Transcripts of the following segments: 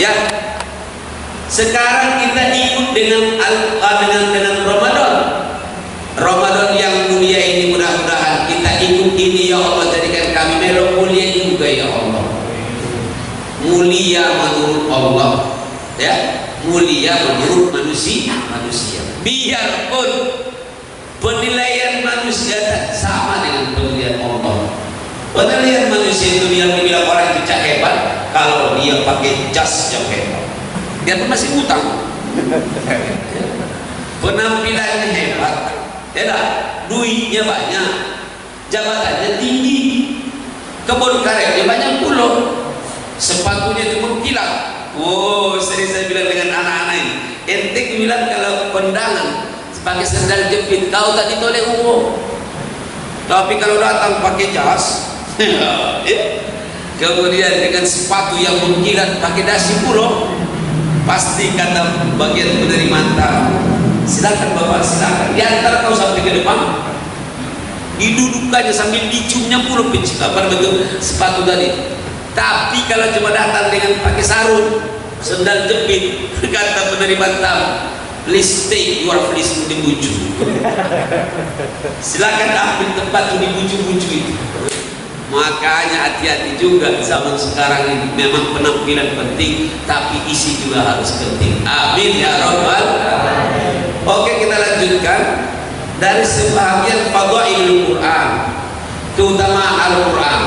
Ya, sekarang kita ikut dengan Ramadan yang mulia ini. Mudah-mudahan kita ikut ini ya Allah, jadikan kami melok mulia juga ya Allah. Mulia menurut Allah, ya, mulia menurut manusia. Biarpun penilaian manusia sama dengan penilaian Allah. Penilaian manusia itu bilang orang itu cak hebat kalau dia pakai jas yang hebat, dia pun masih utang. Penampilannya hebat, ya dah, duitnya banyak, jabatannya tinggi, kebun karetnya banyak pulau, sepatunya itu mengkilat. Oh, sering saya bilang dengan anak-anak ini, ente bilang kalau kondangan pakai sandal jepit, kau tadi toleh umum. Tapi kalau datang pakai jas, kemudian dengan sepatu yang mengkilat, pakai dasi pulau, pasti kata bagian penerima tamu, silakan bapak, silakan diantar kau sampai ke depan, didudukannya sambil diciumnya pulau sepatu tadi. Tapi kalau cuma datang dengan pakai sarung, sendal jepit, kata penerima tamu, please take your place di buju. Silakan ambil tempat di buju-buju itu. Makanya hati-hati juga zaman sekarang ini. Memang penampilan penting, tapi isi juga harus penting. Amin ya rabbal alamin. Oke, kita lanjutkan dari sebahagian fadhailul Quran, keutamaan Al-Quran.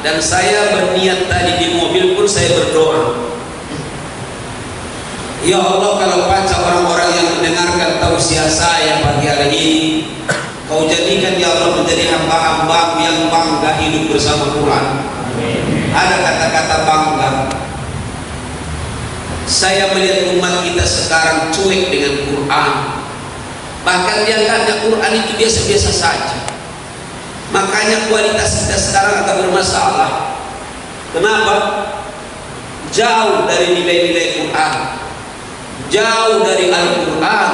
Dan saya berniat tadi di mobil pun saya berdoa, ya Allah, kalau baca orang-orang yang mendengarkan tausiah saya pagi hari ini, kau jadikan ya Allah menjadi hamba-hamba yang bangga hidup bersama Quran. Ada kata-kata bangga. Saya melihat umat kita sekarang cuek dengan Quran, bahkan dianggapnya Quran itu biasa-biasa saja. Makanya kualitas kita sekarang akan bermasalah. Kenapa? Jauh dari nilai-nilai Quran, jauh dari Al-Quran.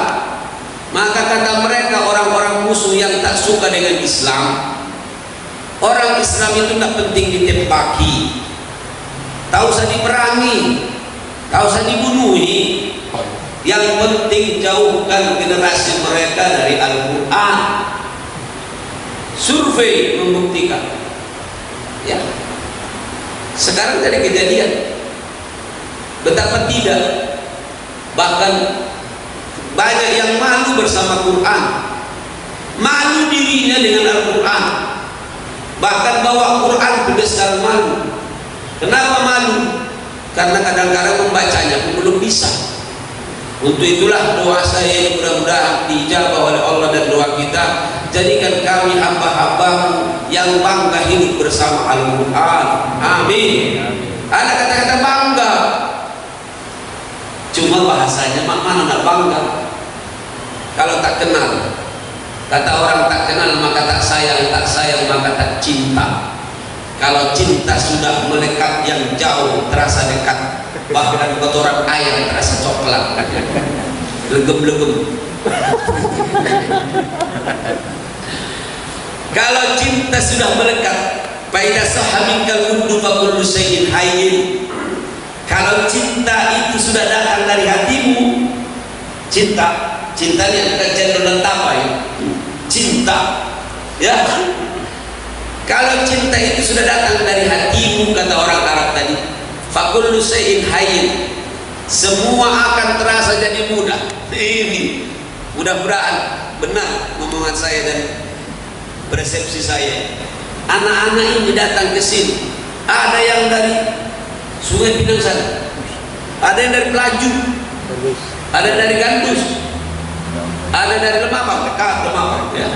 Maka kata mereka orang-orang musuh yang tak suka dengan Islam, orang Islam itu tak penting ditembaki, tak usah diperangi, tak usah dibunuhi. Yang penting jauhkan generasi mereka dari Al-Quran. Survei membuktikan, ya, sekarang jadi kejadian betapa tidak, bahkan banyak yang malu bersama Quran, malu dirinya dengan Al-Quran, bahkan bawa Quran ke dasar malu. Kenapa malu? Karena kadang-kadang membacanya pun belum bisa. Untuk itulah doa saya mudah-mudahan dijabah oleh Allah, dan doa kita, jadikan kami hamba-hambamu yang bangga hidup bersama Al-Quran. Amin. Ada kata-kata bangga, cuma bahasanya mana nak bangga kalau tak kenal. Kata orang tak kenal maka tak sayang, tak sayang maka tak cinta. Kalau cinta sudah melekat yang jauh terasa dekat, bahkan kotoran air terasa coklat, legem-legem. Kalau cinta sudah melekat, faida sahabikal wuddu fa kullu syai'in hayyin. Kalau cinta itu sudah datang dari hatimu, cintanya bukan cendol dan tapai, cinta, ya. Kalau cinta itu sudah datang dari hatimu, kata orang Arab tadi, fa kullu syai'in hayyin, semua akan terasa jadi mudah. Ini mudah-mudahan benar omongan saya dan persepsi saya. Anak-anak ini datang ke sini, ada yang dari Sungai Pinang sana, ada yang dari Pelaju, ada yang dari Gandus, ada dari Lemabang, dekat Lemabang, ya.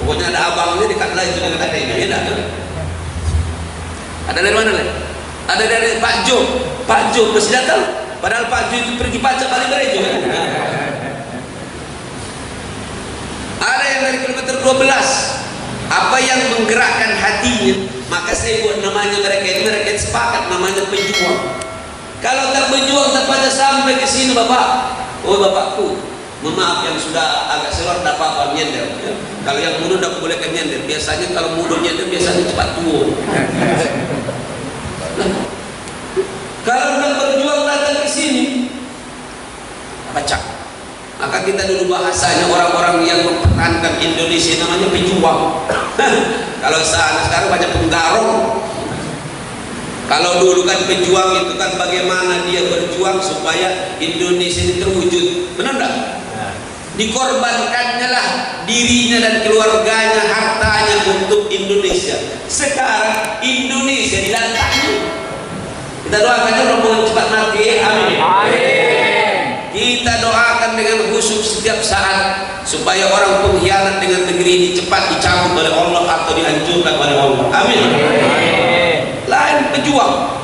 Pokoknya ada abangnya dekat lah itu dengan adanya, ya. Ada dari mana lagi? Ada dari Pak Jo masih datang, padahal Pak Jo itu pergi baca kali gereja. Ada yang dari kilometer 12. Apa yang menggerakkan hatinya, maka saya buat namanya mereka sepakat namanya pejuang. Kalau tak berjuang tak pada sampai ke sini bapak. Oh bapakku, maaf yang sudah agak selor tak apa-apa nyender. Ya. Kalau yang muda tak bolehkan nyender. Biasanya kalau muda nyender biasanya cepat tua. Kalau tak berjuang datang ke baca. Maka kita dulu bahasanya orang-orang yang mempertahankan Indonesia namanya pejuang. Kalau sekarang banyak penggarong. Kalau dulu kan pejuang itu kan bagaimana dia berjuang supaya Indonesia ini terwujud, benar enggak? Dikorbankannya lah dirinya dan keluarganya, hartanya untuk Indonesia. Sekarang Indonesia dilantaknya. Kita doakan rombongan cepat mati, amin. Kita doakan dengan khusyuk setiap saat supaya orang pengkhianat dengan negeri ini cepat dicabut oleh Allah atau dihancurkan oleh Allah, amin. Lain pejuang.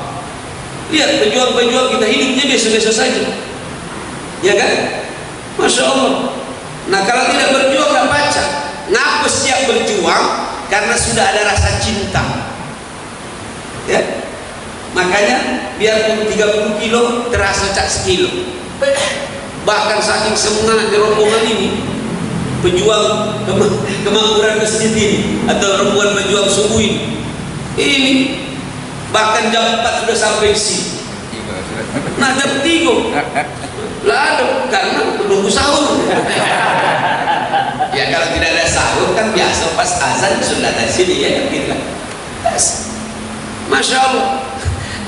Lihat pejuang-pejuang kita hidupnya biasa-biasa saja, ya kan? Masya Allah. Nah kalau tidak berjuang nggak baca. Ngapa siap berjuang? Karena sudah ada rasa cinta, ya. Makanya biarpun 30 kilo terasa cak sekilo. Bahkan saking semangat rombongan ini pejuang kemakmuran masjid ini atau rombongan pejuang subuh ini bahkan jam 4 sudah sampai sini. Nah jam 3 lalu karena menunggu sahur. Ya kalau tidak ada sahur kan biasa pas azan sudah ada sini ya gitu. Masya Allah.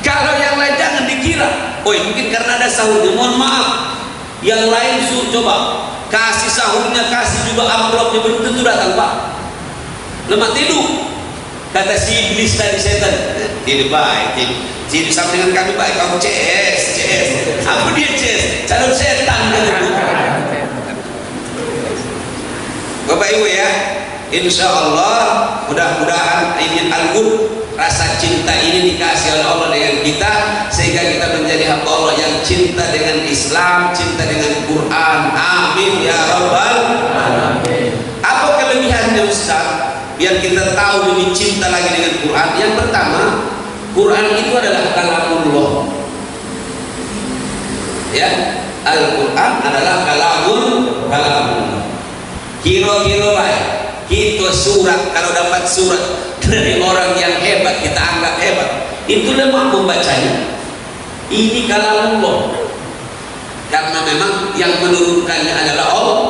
Kalau yang lain jangan dikira, oh mungkin karena ada sahurnya, mohon maaf. Yang lain coba kasih sahurnya, kasih juga amplopnya, belum tentu datang Pak. Lemah tidur. Kata si iblis tadi, setan, tidak baik, tidak sama dengan kami baik, kamu CS. Apa dia CS? Calon setan. Bapak Ibu ya, insya Allah mudah-mudahan ini al-ghur, rasa cinta ini dikasih oleh Allah dengan kita sehingga kita menjadi hamba Allah yang cinta dengan Islam, cinta dengan Quran, amin ya rabbal alamin. Apa kelebihannya Ustaz? Biar kita tahu lebih cinta lagi dengan Quran. Yang pertama, Quran itu adalah kalamullah, ya. Al-Quran adalah kalamullah. Kira-kira baik kita surat, kalau dapat surat dari orang yang hebat kita anggap hebat, itu lemah membacanya. Ini kalamullah karena memang yang menurunkannya adalah Allah.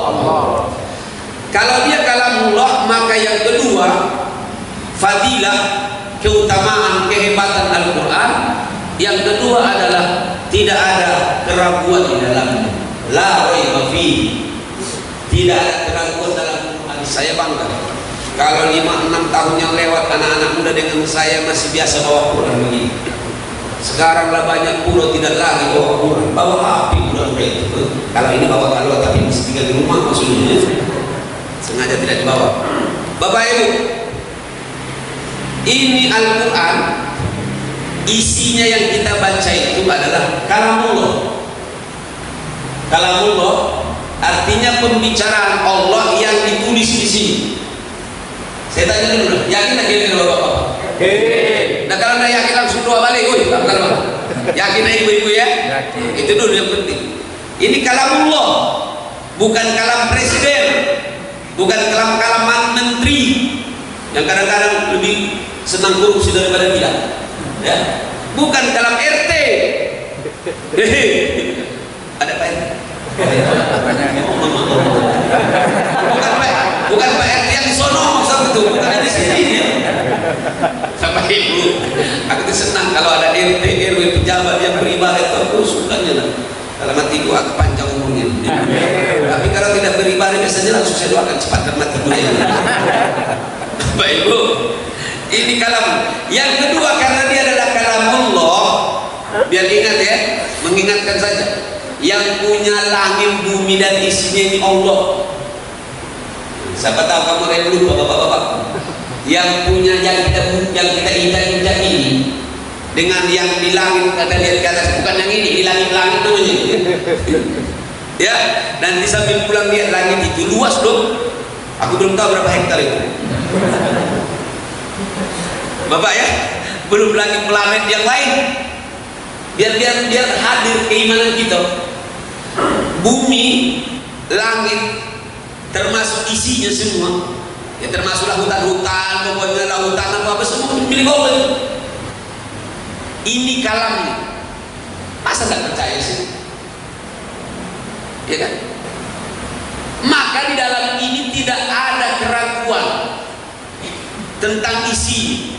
Kalau dia kalamullah, maka yang kedua fadilah, keutamaan, kehebatan Al-Quran yang kedua adalah tidak ada keraguan di dalamnya, la raiba fihi. Tidak ada keraguan dalam Quran. Saya bangga kalau 5-6 tahun yang lewat anak-anak muda dengan saya masih biasa bawa Quran begini. Sekarang lah banyak pulau tidak lagi bawa Quran, bawa api udah itu. Kalau ini bawa kalau tapi mesti tinggal di rumah maksudnya. Sengaja tidak dibawa. Bapak Ibu, ini Al-Quran, isinya yang kita baca itu adalah kalamullah. Kalamullah artinya pembicaraan Allah yang ditulis di sini. Saya tanya dulu, yakin tak kira bapak-bapak? Nah kalau tidak yakin langsung doa balik, yakin ibu-ibu ya? Itu dulu yang penting. Ini kalamullah, bukan kalam presiden, bukan kalam menteri yang kadang-kadang lebih senang korupsi daripada dia, ya. Bukan kalam RT. Ada Pak RT? Bukan Pak RT yang di sono maksud itu, bukan di sini. Bapak Ibu, aku tuh senang kalau ada RT RW pejabat yang beribadah itu, aku sukanya lah. Kalau mati gua aku panjang umurnya. Tapi kalau tidak beribadah biasanya langsung saya doakan cepatkan mati dunia. Bapak Ibu, ini kalam. Yang kedua karena dia adalah kalamullah, biar ingat ya, mengingatkan saja. Yang punya langit, bumi dan isinya ini Allah. Siapa tahu kamu ada yang lupa bapak-bapak. Yang punya yang kita injak-injak ini dengan yang di langit, kata lihat ke atas, bukan yang ini di langit-langit namanya. Ya, dan di samping pulang lihat langit itu luas dong. Aku belum tahu berapa hektar itu. Bapak ya, belum lagi planet yang lain. Biar hadir keimanan kita. Bumi, langit, termasuk isinya semua. Ya termasuklah hutan-hutan, pokoknya lautan apa semua milik Allah. Ini kalamnya. Masa nggak percaya sih? ya kan? Maka di dalam ini tidak ada keraguan tentang isi.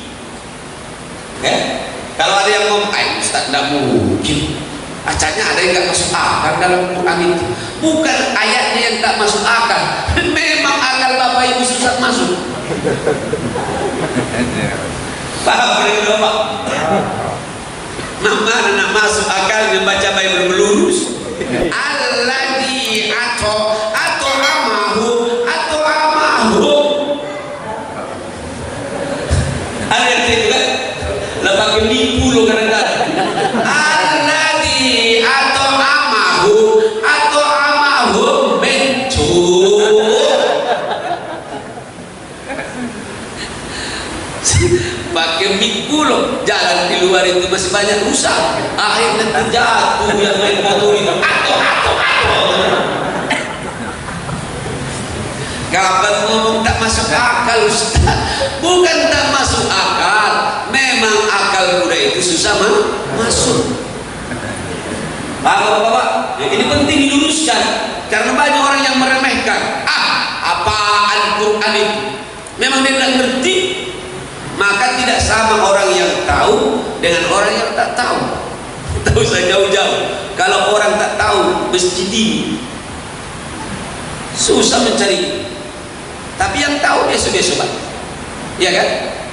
Kalau ada yang ngomong, Ustaz, tidak mungkin, acanya ada yang nggak masuk akal dalam Quran itu. Bukan ayatnya yang tak masuk akal, memang akal Bapak Ibu susah masuk. Paham kira-kira Pak? Mana nak masuk akal membaca Bible melurus? Alladzi atau amahu ada yang juga lepas nipu lo kadang-kadang. Alladzi atau amahu pakai nipu lo, jalan di luar itu masih banyak rusak, akhirnya terjatuh yang main motor itu atau kapan ngomong tak masuk akal Ustaz? Bukan tak masuk akal, memang akal muda itu susah masuk. Bapak-bapak, ini penting diluruskan karena banyak orang yang meremehkan. Apaan Quran itu? Memang dia tidak ngerti. Maka tidak sama orang yang tahu dengan orang yang tak tahu. Tak usah jauh-jauh. Kalau orang tak tahu masjid ini susah mencari. Tapi yang tahu dia biasa-biasa, ya kan?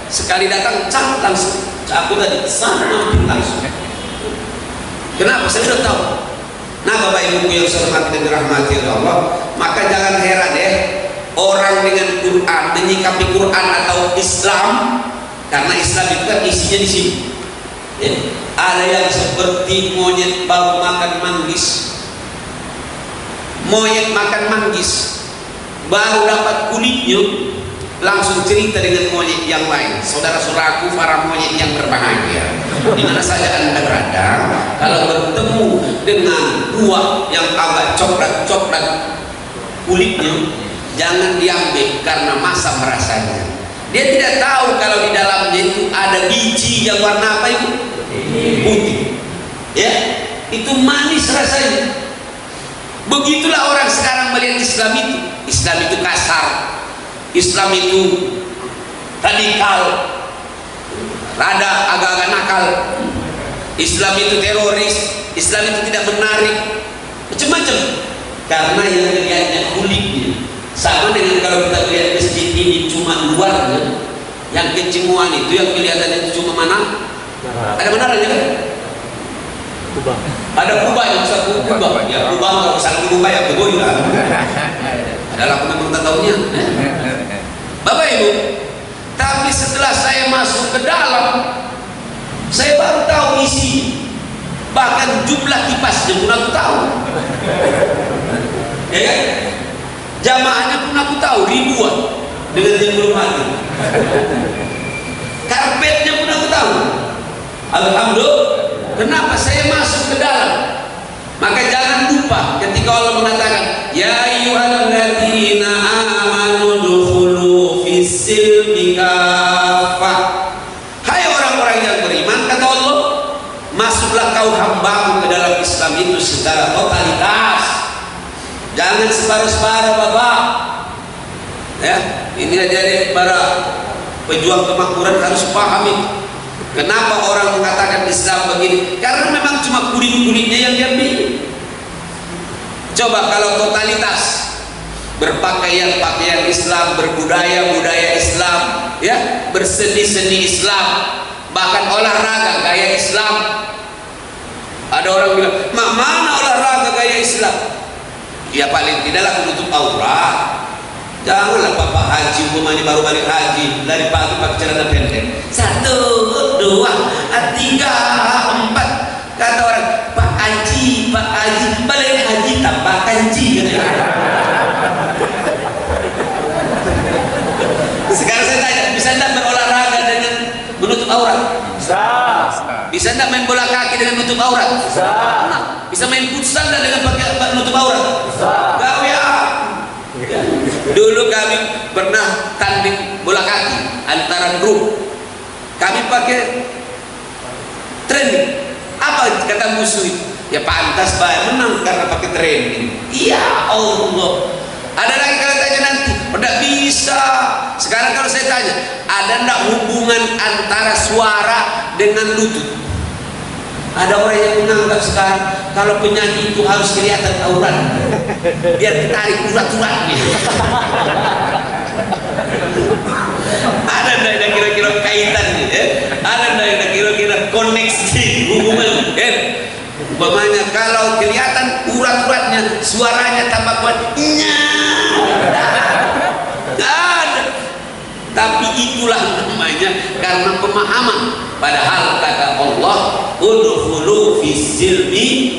Sekali datang cat langsung. Aku tadi sana langsung. Kenapa? Saya sudah tahu. Nah, Bapak Ibu yang saya hormati dan dirahmati oleh Allah, maka jangan heran orang dengan Quran menyikapi Quran atau Islam, karena Islam itu kan isinya di sini. Ya. Ada yang seperti monyet baru makan manggis. Monyet makan manggis, baru dapat kulitnya, langsung cerita dengan monyet yang lain. Saudara-saudaraku, para monyet yang berbahagia, di mana saja Anda berada, kalau bertemu dengan buah yang agak coklat-coklat kulitnya, jangan diambil karena masam rasanya. Dia tidak tahu kalau di dalamnya itu ada biji yang warna apa itu? Putih. Ya, itu manis rasanya. Begitulah orang sekarang melihat Islam itu. Islam itu kasar, Islam itu radikal, rada agak-agak nakal. Islam itu teroris, Islam itu tidak menarik, macam-macam. Karena yang dilihatnya kulitnya. Sama dengan kalau kita lihat masjid ini cuma luarnya, yang kecimuan itu yang kelihatan itu cuma mana? Ada menaranya kan? Kubah. Ada kubah yang besar kubah. Ya kubah nggak besar kubah ya kubah juga. Adalah memang tahunya. Bapak Ibu, tapi setelah saya masuk ke dalam, saya baru tahu isi. Bahkan jumlah kipasnya pun aku tahu. Ya kan? Jamaahnya pun aku tahu ribuan dengan yang belum mati. Karpetnya pun aku tahu. Alhamdulillah. Kenapa saya masuk ke dalam? Maka jangan lupa ketika Allah mengatakan, ya ayyuhalladzina amanu dukhulu fis-silmi kaffah. Hai orang-orang yang beriman, kata Allah, masuklah kau hambaku ke dalam Islam itu secara totalitas. Jangan separuh-separuh Bapak. Ya, ini aja deh para pejuang kemakmuran harus pahami. Kenapa orang mengatakan Islam begini? Karena memang cuma kulit-kulitnya yang diambil. Coba kalau totalitas, berpakaian Islam, berbudaya Islam, ya, berseni-seni Islam, bahkan olahraga gaya Islam. Ada orang bilang, mana olahraga gaya Islam? Ya paling tidaklah menutup aurat. Janganlah Bapak haji, umpamanya baru balik haji, lari pagi pakai celana pendek. 1, 2, 3, 4. Kata orang, Pak Haji, balik haji tambah kanji. Sekarang saya tanya, bisa tidak berolahraga dengan menutup aurat? Bisa. Bisa tidak main bola kaki dengan menutup aurat? Bisa. Bisa main futsal dengan pakai menutup aurat? Bisa. Gak ya. Dulu kami pernah tanding bola kaki antara grup. Kami pakai training. Apa kata musuh? Ya pantas Pak menang karena pakai training. Iya, Ada enggak hubungan antara suara dengan lutut? Ada orang yang menganggap sekarang kalau penyanyi itu harus kelihatan aurat, biar ditarik urat-uratnya. Ada enggak yang kira-kira kaitannya? Ada enggak yang kira-kira koneksi hubungan? Umpamanya kalau kelihatan urat-uratnya, suaranya tambah kuat. Tapi itulah namanya karena pemahaman. Padahal kata Allah, udkhulu fis-silmi.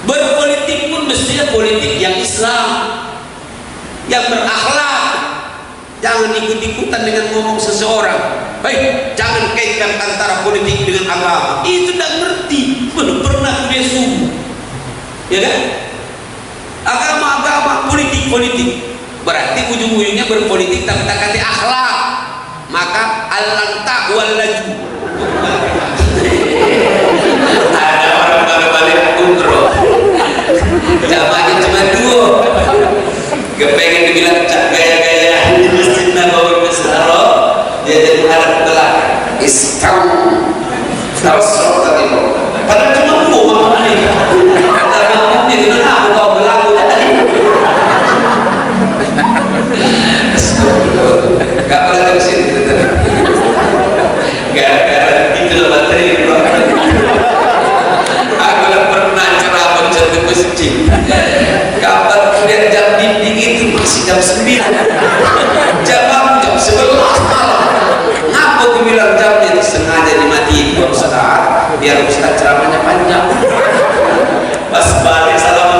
Berpolitik pun mestinya politik yang Islam, yang berakhlak. Jangan ikut-ikutan dengan ngomong seseorang. Baik, jangan kaitkan antara politik dengan agama. Itu tidak ngerti, belum pernah dia sungguh. Ya kan? Agama, politik. Berarti ujung-ujungnya berpolitik tapi tak kata akhlak. Maka al-lanta wal-laju. Ada orang baru balik umroh, jamaahnya cuma 2. Kepengen dibilang gaya-gaya di Masjid Nabawi Besaro, dia jadi menghadap ke belakang. Istam terus tadi padahal cuma 2 makanya. Kata makmumnya itu aku kau berlaku tadi. Gak pernah terusin gara-gara itu materi. Aku pernah ceramah di masjid. Kapan kemudian jam dinding itu masih jam 9, jam 11 malam. Ngapa aku bilang jamnya itu sengaja dimatiin Ustaz, biar Ustaz ceramahnya panjang. Pas balik salaman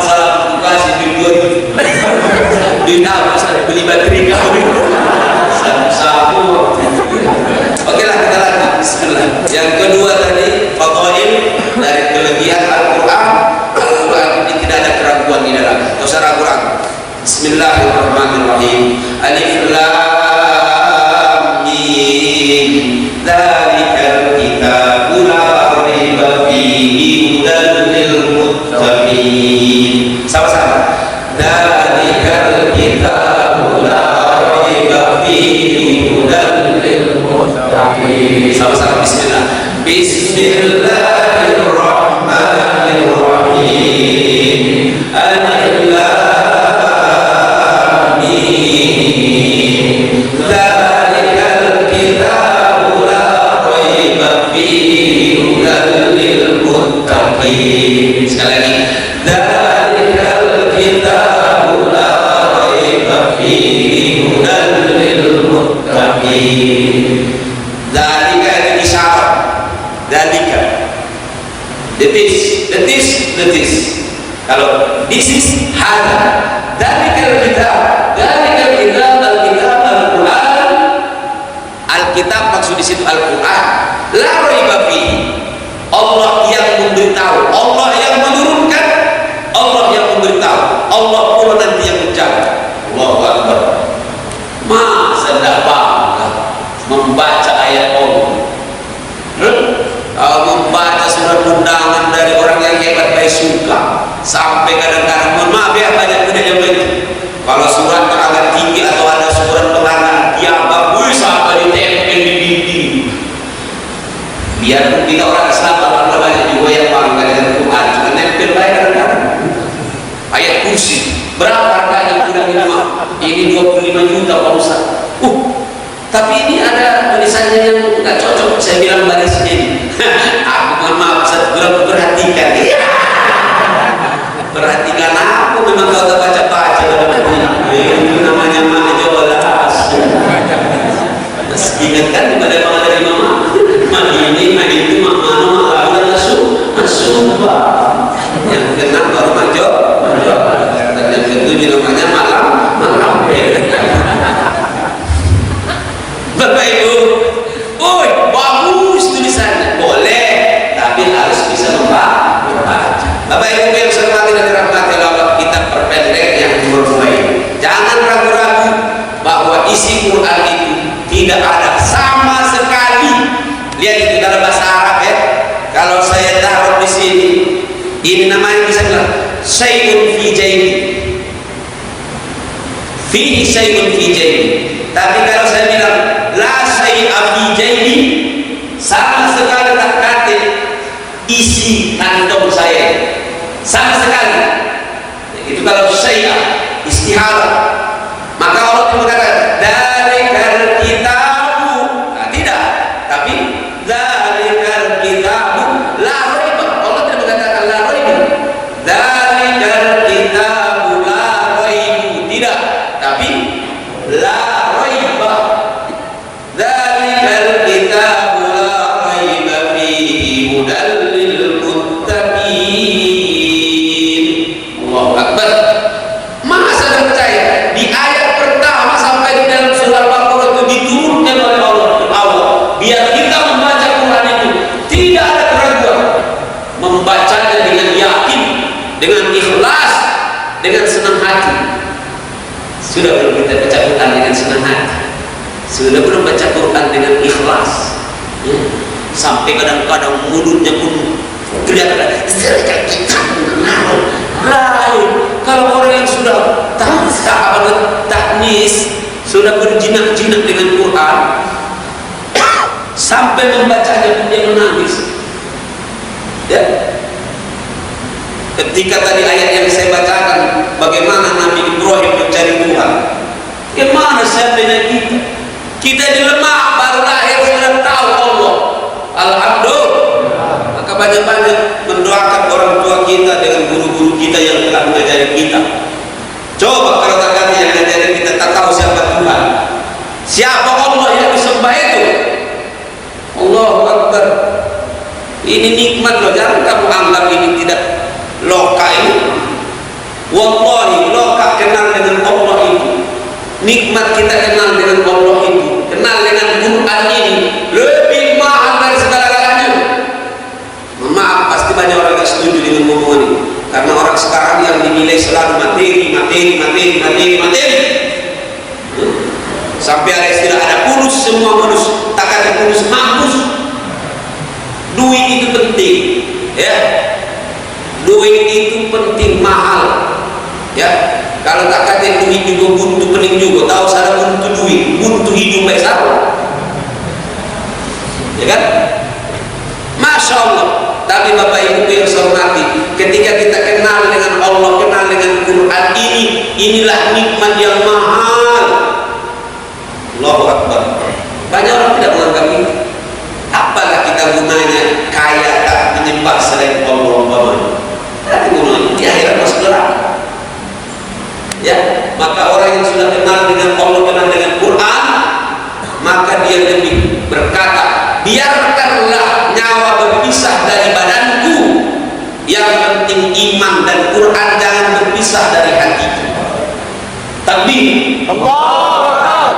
kasih duit 2.000. Duit apa Ustaz? Beli baterai kau. Sabu. Oke lah, kita lanjut. Bismillah. Yang kedua tadi fadhail dari kelebihan Al-Quran. Al-Quran ini tidak ada keraguan di dalam. Tidak usah ragu-ragu. Bismillahirrahmanirrahim. Alif lam mim. Dzalikal kitabu la raiba fihi hudan lil muttaqin. Sama-sama. Dzalikal kitabu la raiba fihi hudan lil muttaqin. Sama-sama. Bismillah. Bismillahirrahmanirrahim. Alif lam mim. Dzalikal kitabu la raiba fihi hudan lil muttaqin. Sekali lagi. Dzalikal kitabu la raiba fihi hudan lil muttaqin. Dzalika itu isyarat. Dzalika. Detis. Kalau this is hada. Dzalikal kitab. Dzalikal kitab Al-Quran. Al-Kitab maksud di situ Al-Quran. La raiba fihi. Allah yang memberitahu, Allah yang menurunkan, Allah yang memberitahu, Allah pula nanti yang menjaga. Allahu Akbar. Masa tidak bangga membaca ayat Allah? Kalau membaca surat undangan dari orang yang hebat baik suka, sampai kadang-kadang mohon maaf ya banyak tidak begitu. Kalau surat agak tinggi atau ada surat pengantar tiap wih sampai ditempel di dinding. Biar kita orang Islam kalau banyak juga yang bangga dengan Quran, cuma nempel baik kadang-kadang. Ayat kursi berapa harganya udah minimal? Ini 25 juta Pak Ustaz. Tapi ini ada tulisannya yang nggak cocok. Saya bilang baris ini. Aku mohon maaf Ustaz, kurang perhatikan. Perhatikan apa? Memang kau tak baca-baca dalam ini. Namanya majolas. Masih ingat kan kepada bang dari mama? Ini itu mama ada masuk. Yang keenam baru majo. Dan yang ketujuh namanya malam. Bapak Ibu, bagus tulisannya, boleh, tapi harus bisa membaca. Bapak Ibu yang saya hormati dan dirahmati Allah, kita perpendek yang bermain. Jangan ragu-ragu bahwa isi Quran itu tidak ada sama sekali. Lihat itu dalam bahasa Arab ya. Kalau saya taruh di sini, ini namanya bisa bilang syai'un fi jaybi. Fihi syai'un fi jaybi. Tapi kalau saya bilang la syai'a fi jaibi, sama sekali tak kate isi kantong saya, sama sekali. Itu kalau syai'a istihala. Maka Allah mengatakan dzalikal kitabu, nah, tidak, tapi dzalikal kitabu la raiba. Allah tidak mengatakan la raiba. Dzalikal kitabu la raibu, tidak, tapi la raiba. Dzalikal kitabu la raiba fihi hudal lil muttaqin. Allahu akbar. Masa percaya di ayat pertama sampai di dalam surah Al-Baqarah itu diturunkan oleh Allah biar kita membaca Quran itu tidak ada keraguan, membacanya dengan yakin, dengan ikhlas, dengan senang hati. Sudah belum kita baca Quran dengan senang hati? Sudah belum baca Quran dengan ikhlas? Ya. Sampai kadang-kadang mulutnya pun kelihatan lain. Kalau orang yang sudah taknis, sudah berjinak-jinak dengan Quran, sampai membacanya pun dia menangis. Ya. Ketika tadi ayat yang saya bacakan, bagaimana Nabi Ibrahim mencari Tuhan. Gimana seandainya kita di Lemak baru lahir sudah tahu Allah. Alhamdulillah. Maka banyak-banyak mendoakan orang tua kita dengan guru-guru kita yang telah mengajari kita. Coba kalau tak kata yang mengajari kita tak tahu siapa Tuhan, siapa Allah yang disembah itu. Allahu Akbar. Ini nikmat loh, jangan kamu anggap ini tidak loka ini. Wallahi loka kenal dengan Allah itu. Nikmat kita kenal dengan Allah itu, kenal dengan Quran ini lebih mahal dari segala-galanya. Maaf, pasti banyak orang yang setuju dengan omongan ini, karena orang sekarang yang dinilai selalu materi. Sampai ada istilah ada kulus, semua kulus, tak ada kulus mampus. Duit itu penting, ya. Duit itu penting, mahal, ya. Kalau tak kata duit juga buntu pening juga, tahu sana buntu duit, buntu hidup baik sama, ya kan? Masya Allah. Tapi Bapak Ibu yang saya hormati, ketika kita kenal dengan Allah, kenal dengan Quran ini, inilah nikmat yang mahal. Allahu Akbar. Banyak orang tidak menganggap ini. Apalah kita gunanya kaya tak menyembah selain Allah? Tidak gunanya, di akhirat masuk neraka. Ya, maka orang yang sudah kenal dengan Allah, kenal dengan Quran, maka dia lebih berkata, biarkanlah nyawa berpisah dari badanku, yang penting iman dan Quran jangan berpisah dari hati. Takbir. Allah.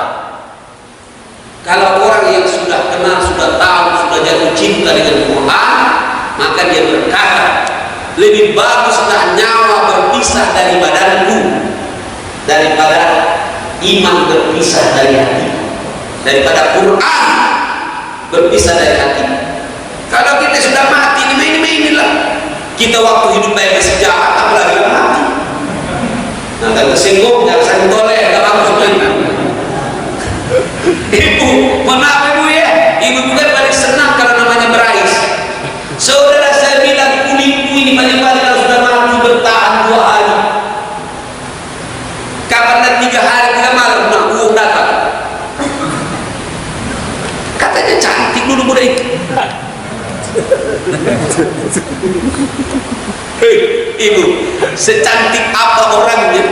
Kalau orang yang sudah kenal, sudah tahu, sudah jatuh cinta dengan Quran, maka dia berkata, lebih baguslah nyawa berpisah dari badanku daripada iman berpisah dari hati, daripada Quran berpisah dari hati. Kalau kita sudah mati, inilah kita waktu hidup baik masih jahat, apalagi mati. Nah, kalau tersinggung jangan saling toleh, nggak bagus sebenarnya. Ibu, maaf ibu ya, ibu bukan paling senang kalau namanya berais. Saudara saya bilang kulitku ini paling-paling kalau sudah mati bertahan 2 hari. Kapan nanti 3 hari 3 malam, nah datang. Katanya cantik dulu muda itu. Hei, ibu, secantik apa orangnya,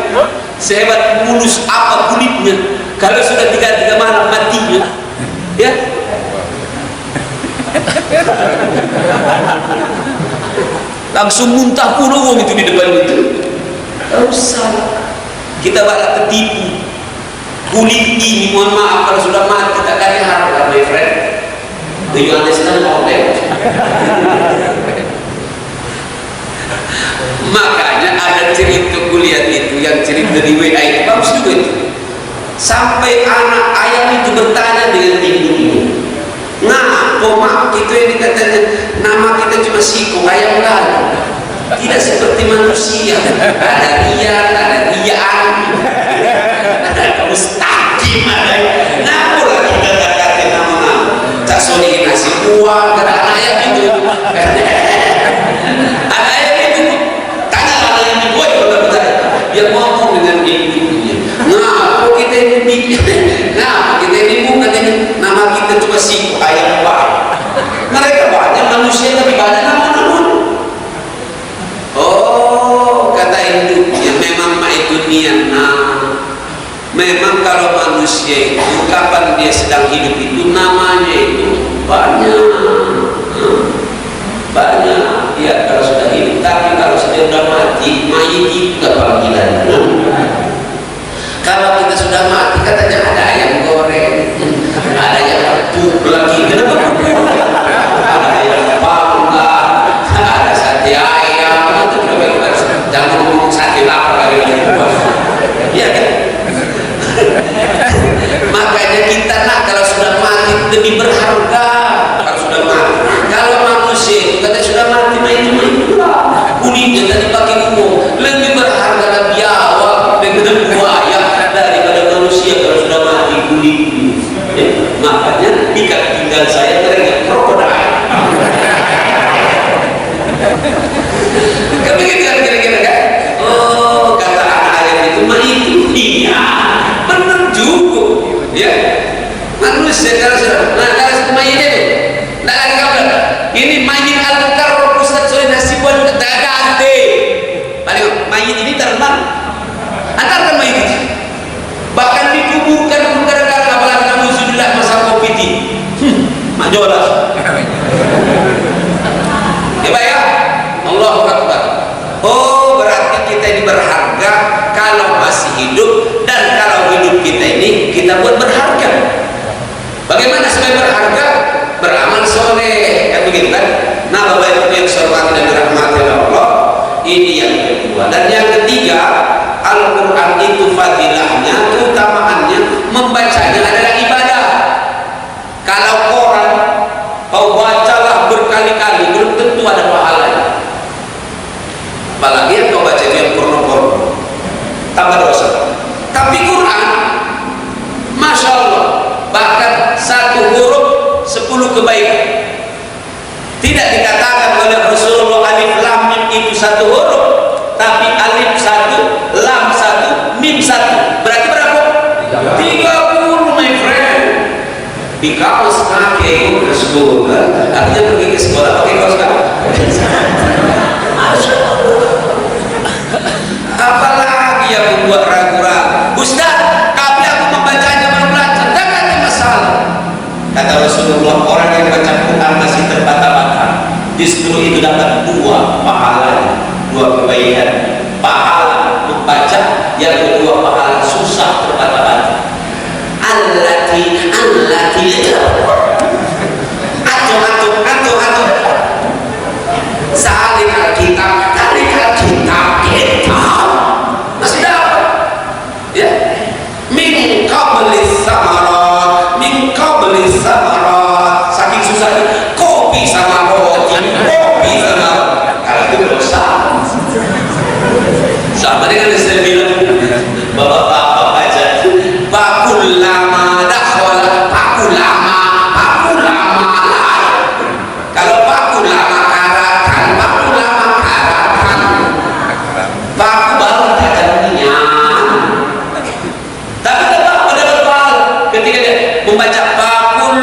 sehebat mulus apa kulitnya, kalau sudah 3 malam matinya, ya. Langsung muntah puluh itu di depan itu. Tak usah kita bakal tertipu. Kulit ini, mohon maaf kalau sudah mati tak kaya harga, my friend. Do you understand all that? Makanya ada cerita kuliah itu, yang cerita di WA itu bagus juga itu. Sampai anak ayam itu bertanya dengan ibunya, nah, mak itu yang dikatanya nama kita cuma Siko, ayam lalu, tidak seperti manusia, ada rian, ada rian, ada mustaqim, ada perempuan, kata anak ayam itu. Anak ayam itu tanya anak yang boy betul-betul. Dia ngomong dengan ibunya. Nah, kalau kita ini nah kita ini bukan ini nama kita cuma si ayam pak. Mereka banyak manusia tapi banyak namun. Oh, kata induknya memang itu niat. Memang kalau manusia itu kapan dia sedang hidup itu namanya itu banyak ya kalau sudah hidup, tapi kalau sudah mati mayit itu nggak panggilan. Kalau kita sudah mati katanya ada ayam goreng, ada yang empuk lagi, kenapa empuk? Ada ayam panggang, ada sate ayam, itu kenapa jangan ngomong sate lapar lagi. Iya kan? Makanya kita kalau sudah mati lebih berharga. Kalau sudah mati, kalau manusia itu katanya sudah mati itu kulitnya tadi pakai umum lebih berharga dan biawak dengan buaya daripada manusia kalau sudah mati kulitnya. Makanya ikat pinggang saya teringat krokodil. Kan begitu kan kira-kira kan? Oh, kata anak ayam itu itu iya benar juga ya. Manusia kalau sudah kalau mayit itu nggak lagi kabar ini mayit al-mukarram Ustaz Soleh Nasibuan ganti paling mayit ini terbang antarkan mayit itu bahkan dikuburkan kadang-kadang apalagi alhamdulillah masa covid ini majolah ya Allahu Akbar. Oh, berarti kita ini berharga kalau masih hidup, dan kalau hidup kita ini kita buat berharga. Bagaimana supaya berharga? Beramal soleh, kan begitu kan? Nah, Bapak Ibu yang hormati dan dirahmati Allah, ini yang kedua. Dan yang ketiga, Al-Quran itu fadilahnya, keutamaannya, membacanya adalah ibadah. Kalau orang kau bacalah berkali-kali, belum tentu ada pahalanya. Apalagi yang kau baca itu yang porno-porno, tambah dosa. Tapi Quran, Masya Allah, bahkan satu huruf 10 kebaikan. Tidak dikatakan oleh Rasulullah alif lam mim itu satu huruf, tapi alif satu, lam satu, mim satu. Berarti berapa? 30, my friend. Di kaos kaki ke sekolah, artinya pergi ke sekolah pakai kaos kaki. Masya Allah. Apalagi yang membuat ragu-ragu, Ustaz, tapi aku membacanya belum lancar. Jangan ada masalah. Kata Rasulullah, orang yang baca Quran masih terbata-bata, justru itu dapat 2 pahala, 2 kebaikan. Pahala membaca, yang kedua pahala susah terbata-bata. Allati atuh salik alkitab, tarik alkitab kita masih dapat ya. Min qablis samarat, saking susahnya kopi sama roti, kalau itu dosa. Sama dengan yang saya bilang, bapak-bapak baca pakulama dakhwal, pakulama lah. Kalau pakulama karatan, paku baru tajamnya. Tapi tetap pada lepas ketika dia membaca pakulama,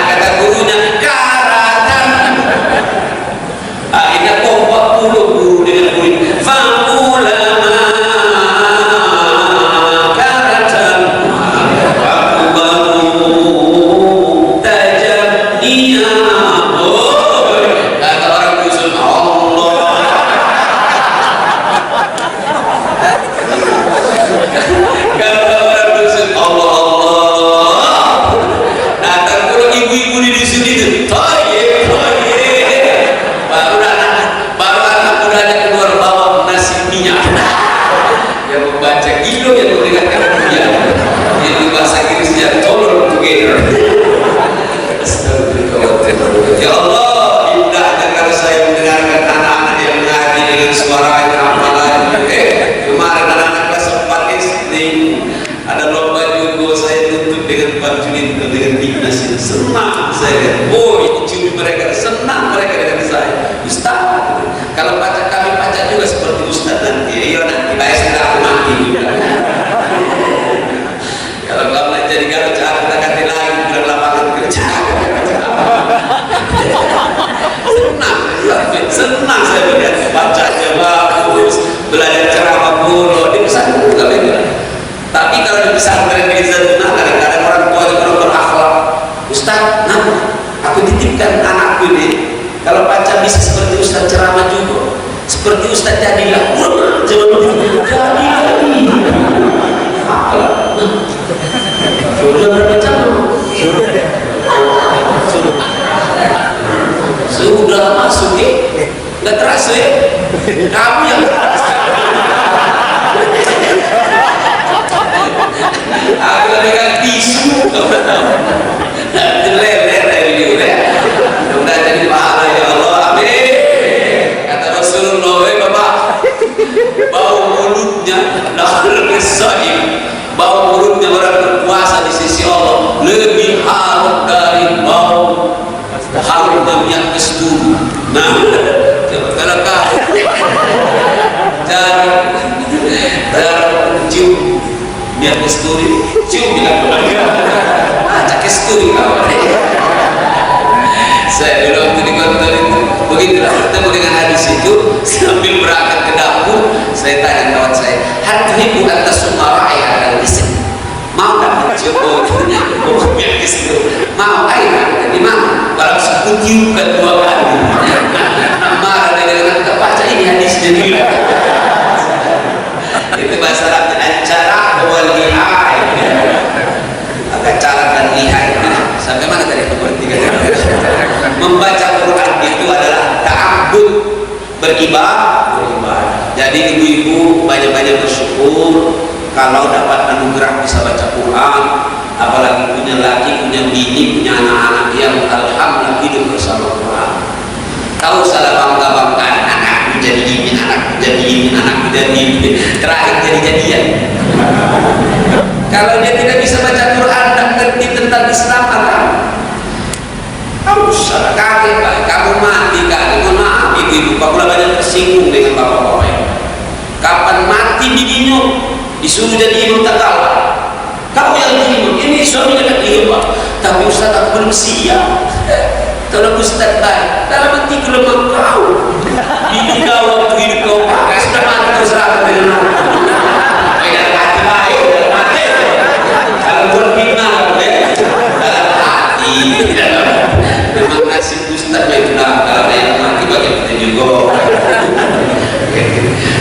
kata gurunya karatan. Akhirnya kompak guru dengan murid fakulama karatan, paku baru tajamnya. Kata orang dusun, Allah. Kata orang dusun, Allah. Datang pula ibu-ibu di dusun itu, toye. Baru anak mudanya keluar bawa nasi minyak. Yang membaca gilo, yang mendengarkan dia. Yang bahasa Inggrisnya tolerant together. Astagfirullah. Oh, ini curi mereka, senang mereka dengan saya. Ustaz, kalau pacak kami pacak juga seperti Ustaz nanti. Iya nanti bayar sudah aku mati juga. Kalau kamu jadi garut kita ganti lagi bulan lapangan kerja. Senang saya melihat bacanya bagus, belajar ceramah kuno di pesantren juga begitu. Tapi kalau di pesantren di Zaytuna kadang-kadang orang tua juga berakhlak. Ustaz, nah, aku titipkan anakku ini. Kalau baca bisa seperti Ustaz ceramah juga, seperti Ustaz jadilah. Jangan sudah berapa jam? Sudah masuk ya? Nggak terasa ya? Kamu yang terasa. Aku pegang tisu. Leler ini udah. Udah jadi pahala ya Allah. Amin. Kata Rasulullah, Bapak, bau mulutnya lebih sahih. Bau mulutnya orang berpuasa di sisi Allah lebih harum dari bau harumnya minyak kasturi. Nah, kalau kau jarang cium minyak kasturi, cium bilang macam kasturi kau. Saya dulu waktu di kantor itu begitulah, ketemu dengan hadis itu sambil berangkat ke dapur, saya tanya kawan saya, hatimu atas suara ayah dan istri, mau tak mencoba minyak kasturi? Mau ayah di mana? Kalau sekutu kedua kali marah dengan kita baca ini hadisnya juga. Itu bahasa Arabnya cara wal lihai, agak cara dan lihai. Sampai mana tadi aku berhenti? Membaca Quran itu adalah ta'abbud, beribadah. Jadi ibu-ibu banyak-banyak bersyukur kalau dapat anugerah bisa baca Quran, apalagi punya laki, punya bini, punya anak-anak yang alhamdulillah hidup bersama Quran. Tahu salah bangga-banggaan anakku jadi ini, anakku jadi ini, anakku jadi ini, terakhir jadi-jadian. Kalau dia tidak bisa baca Quran dan ngerti tentang Islam, kamu salah kaget, Pak. Kamu mati kan? Mohon maaf, ibu-ibu, Pak, banyak tersinggung dengan bapak-bapak. Kapan mati bidinya disuruh jadi imam tak kalah. Kamu yang imam, ini suaminya kan imam, Pak. Tapi Ustaz aku belum siap. Kalau Ustaz baik, dalam hati kelemah kau. Ini kau waktu hidup kau pakai sudah mati terus serahkan dengan aku. Dalam hati baik, dalam hati. Kalau berfitnah, dalam hati. Memang nasib Ustaz itu lah. Kalau yang mati bagi kita juga.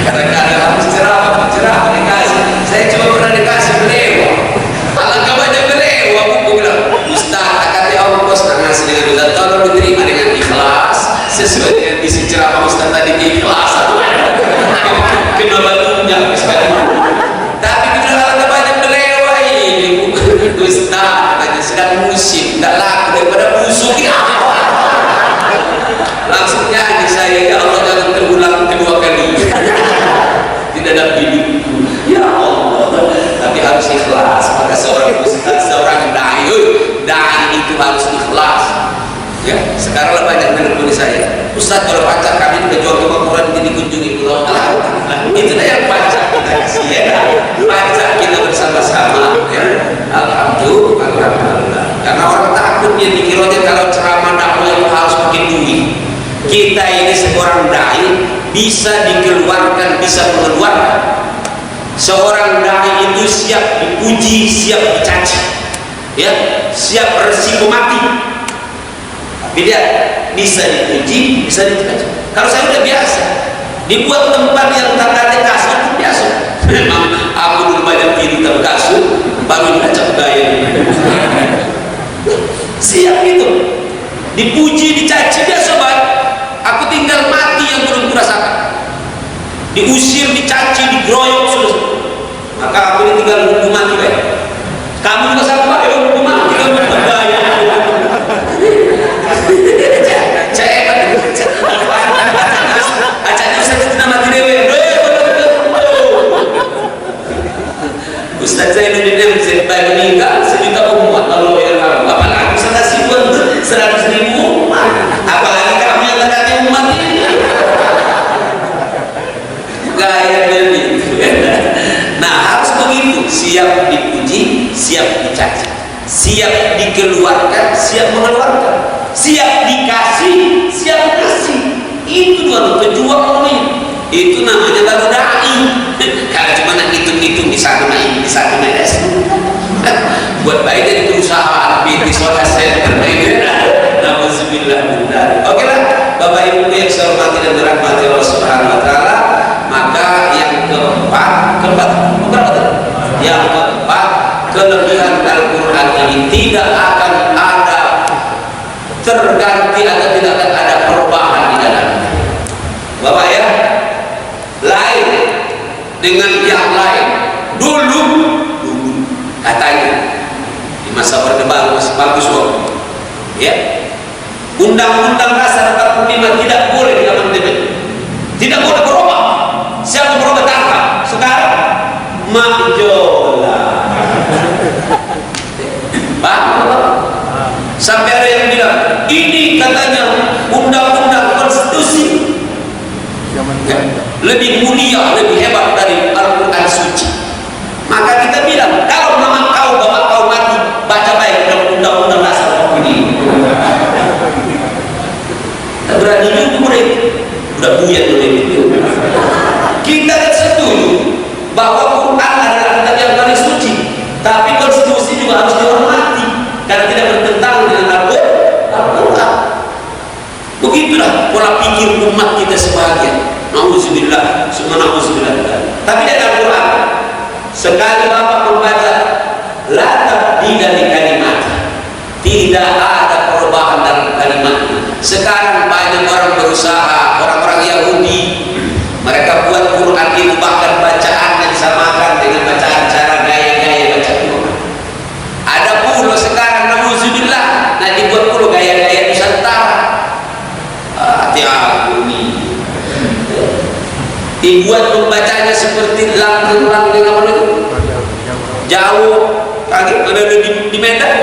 Kadang-kadang harus cerah dikasih. Saya cuma pernah dikasih beliau. Alangkah banyak beliau. Aku bilang, Ustaz, kata Allah bos ngasih dengan Ustaz, tolong diterima dengan ikhlas. Sesuai dengan isi ceramah Ustaz tadi, ikhlas. Kena batunya. Tapi kita alangkah banyak beliau ini. Ustaz, katanya sedang musim, tidak laku daripada busuk. Langsung nyanyi saya, ya Allah jangan terulang kedua kali. Tidak ada hidupku, ya Allah. Tapi harus ikhlas. Maka seorang ustaz, seorang dai itu harus ikhlas. Ya, sekarang banyak menelpon saya, Ustaz kalau pacar kami udah jual ke Quran ini dikunjungi pulau. Alhamdulillah, itulah yang pacar kita kasih ya. Pacar kita bersama-sama. Ya. Alhamdulillah. Karena orang takutnya dikiranya kalau ceramah dakwah itu harus pakai duit. Kita ini seorang dai bisa dikeluarkan, bisa mengeluarkan. Seorang dai itu siap dipuji, siap dicaci, ya, siap resiko mati. Tapi dia bisa dipuji, bisa dicaci. Kalau saya udah biasa, dibuat tempat yang tanda kasur itu biasa. Memang aku dulu banyak tidur dalam kasur, baru dicap gaya. Siap itu, dipuji, dicaci biasa banget. Aku tinggal mati yang belum kurasakan. Diusir, dicaci, digroyok sudah. Maka aku ini tinggal menunggu mati baik. Kamu juga sama ya menunggu mati kamu bergaya. Acanya saya tidak mati dewe. Ustaz saya ini dia meninggal sejuta umat Allah ya Allah. Apalagi saya sih pun 100 Na'udzubillah min dzalik. Oke lah, Bapak Ibu yang saya hormati dan dirahmati Allah Subhanahu wa taala, maka yang keempat, yang keempat, kelebihan Al-Qur'an ini tidak akan ada terganti atau tidak akan ada perubahan di dalamnya. Bapak ya, lain dengan yang lain. Dulu katanya di masa Orde Baru masih bagus kok. Ya, Undang-Undang Dasar 45 tidak boleh diamandemen, tidak boleh berubah. Siapa berubah tangkap? Sekarang majola. Sampai ada yang bilang ini katanya undang-undang konstitusi lebih mulia, lebih hebat dari Al-Quran suci. Maka kita bilang, kalau memang bapak kau mati, baca baik undang-undang dasar ini. Tak berani juga mereka, udah buyat mereka. Kita setuju bahwa Quran adalah kitab yang paling suci, tapi konstitusi juga harus dihormati karena tidak bertentangan dengan Al-Quran. Begitulah pola pikir umat kita sebagian. Na'udzubillah, semua na'udzubillah. Tapi dari Al-Quran, sekali Bapak membaca la tabdila li kalimat, tidak ada perubahan dalam kalimatnya. Sekarang banyak orang berusaha, orang-orang Yahudi, mereka buat Quran itu bahkan bacaan yang disamakan dengan bacaan cara gaya-gaya baca Quran. Ada pula sekarang na'udzubillah, nah dibuat pula gaya-gaya Nusantara. Hati-hati ini dibuat membacanya seperti lang-lang dengan apa itu jauh kaget ada di Medan,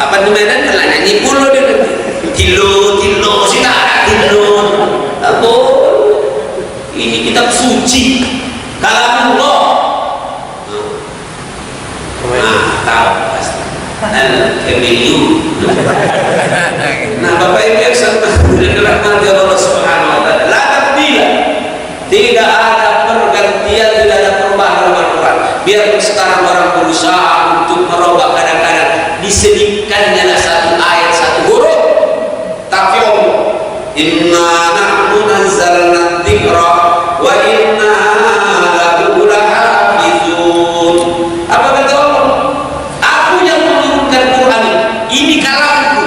apa di Medan kan nyanyi pula dia tilo sih ada tilo apa ini kitab suci kalam Allah. Tahu pasti al-Kamilu. Nah Bapak Ibu yang dirahmati Allah Subhanahu wa taala, la tabdila, tidak ada pergantian, tidak ada perubahan dalam Al-Quran. Biar sekarang orang berusaha untuk merubah, kadang-kadang diselipkannya satu ayat, satu huruf, tapi inna nahnu nazzalna dzikra wa inna lahu lahafizun. Apa kata Allah? Aku yang menurunkan Quran ini kalamku,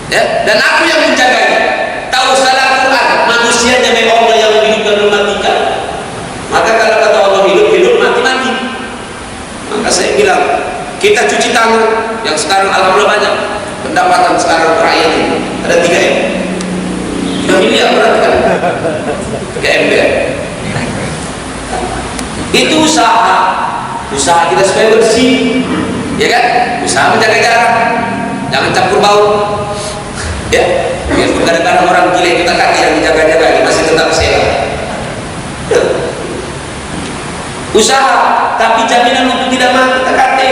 ya, dan aku yang menjaganya. Tahu salah Quran, manusianya memang Allah yang menghidupkan dan mematikan. Maka kalau kata Allah hidup, mati. Maka saya bilang, kita cuci tangan, yang sekarang alhamdulillah banyak pendapatan sekarang rakyat ini ada 3M. Sudah miliar berarti kan? 3M ya. Itu usaha kita supaya bersih, ya kan? Usaha menjaga jarak, jangan campur baur, ya. Biar kadang-kadang orang gila kita kaki yang dijaga-jaga masih tetap sehat. Usaha, tapi jaminan untuk tidak mati tekati.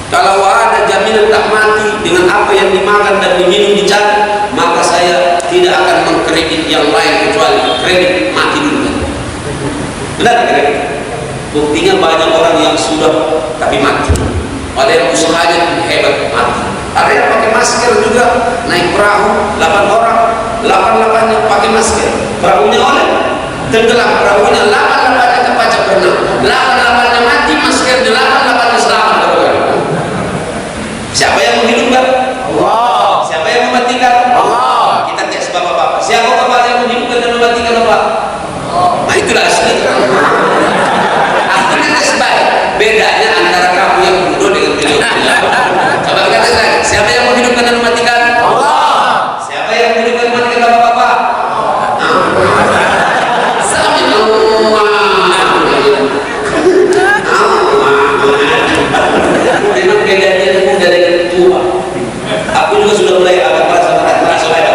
Kalau ada jaminan tak mati dengan apa yang dimakan dan diminum dicari, maka saya tidak akan mengkredit yang lain kecuali kredit mati dulu. Benar kan? Buktinya banyak orang yang sudah tapi mati. Ada yang usahanya hebat mati. Ada yang pakai masker juga, naik perahu 8 orang, 8-8-nya pakai masker. Perahunya oleh tenggelam, perahunya 8-8-nya terpacak berenang, 8-8-nya mati, masker 8-8-nya selamat. Siapa yang menghidupkan? Allah. Siapa yang mematikan? Allah. Kita cek bapak-bapak. Siapa bapak yang menghidupkan dan mematikan bapak? Nah itulah asli. Akhirnya sebaik. Bedanya antara kamu yang bodoh dengan beliau. Coba kata saya, siapa yang menghidupkan dan mematikan? Allah. Siapa yang menghidupkan dan mematikan bapak-bapak? Memang kejadian muda dengan tua. Aku juga sudah mulai agak merasa ada.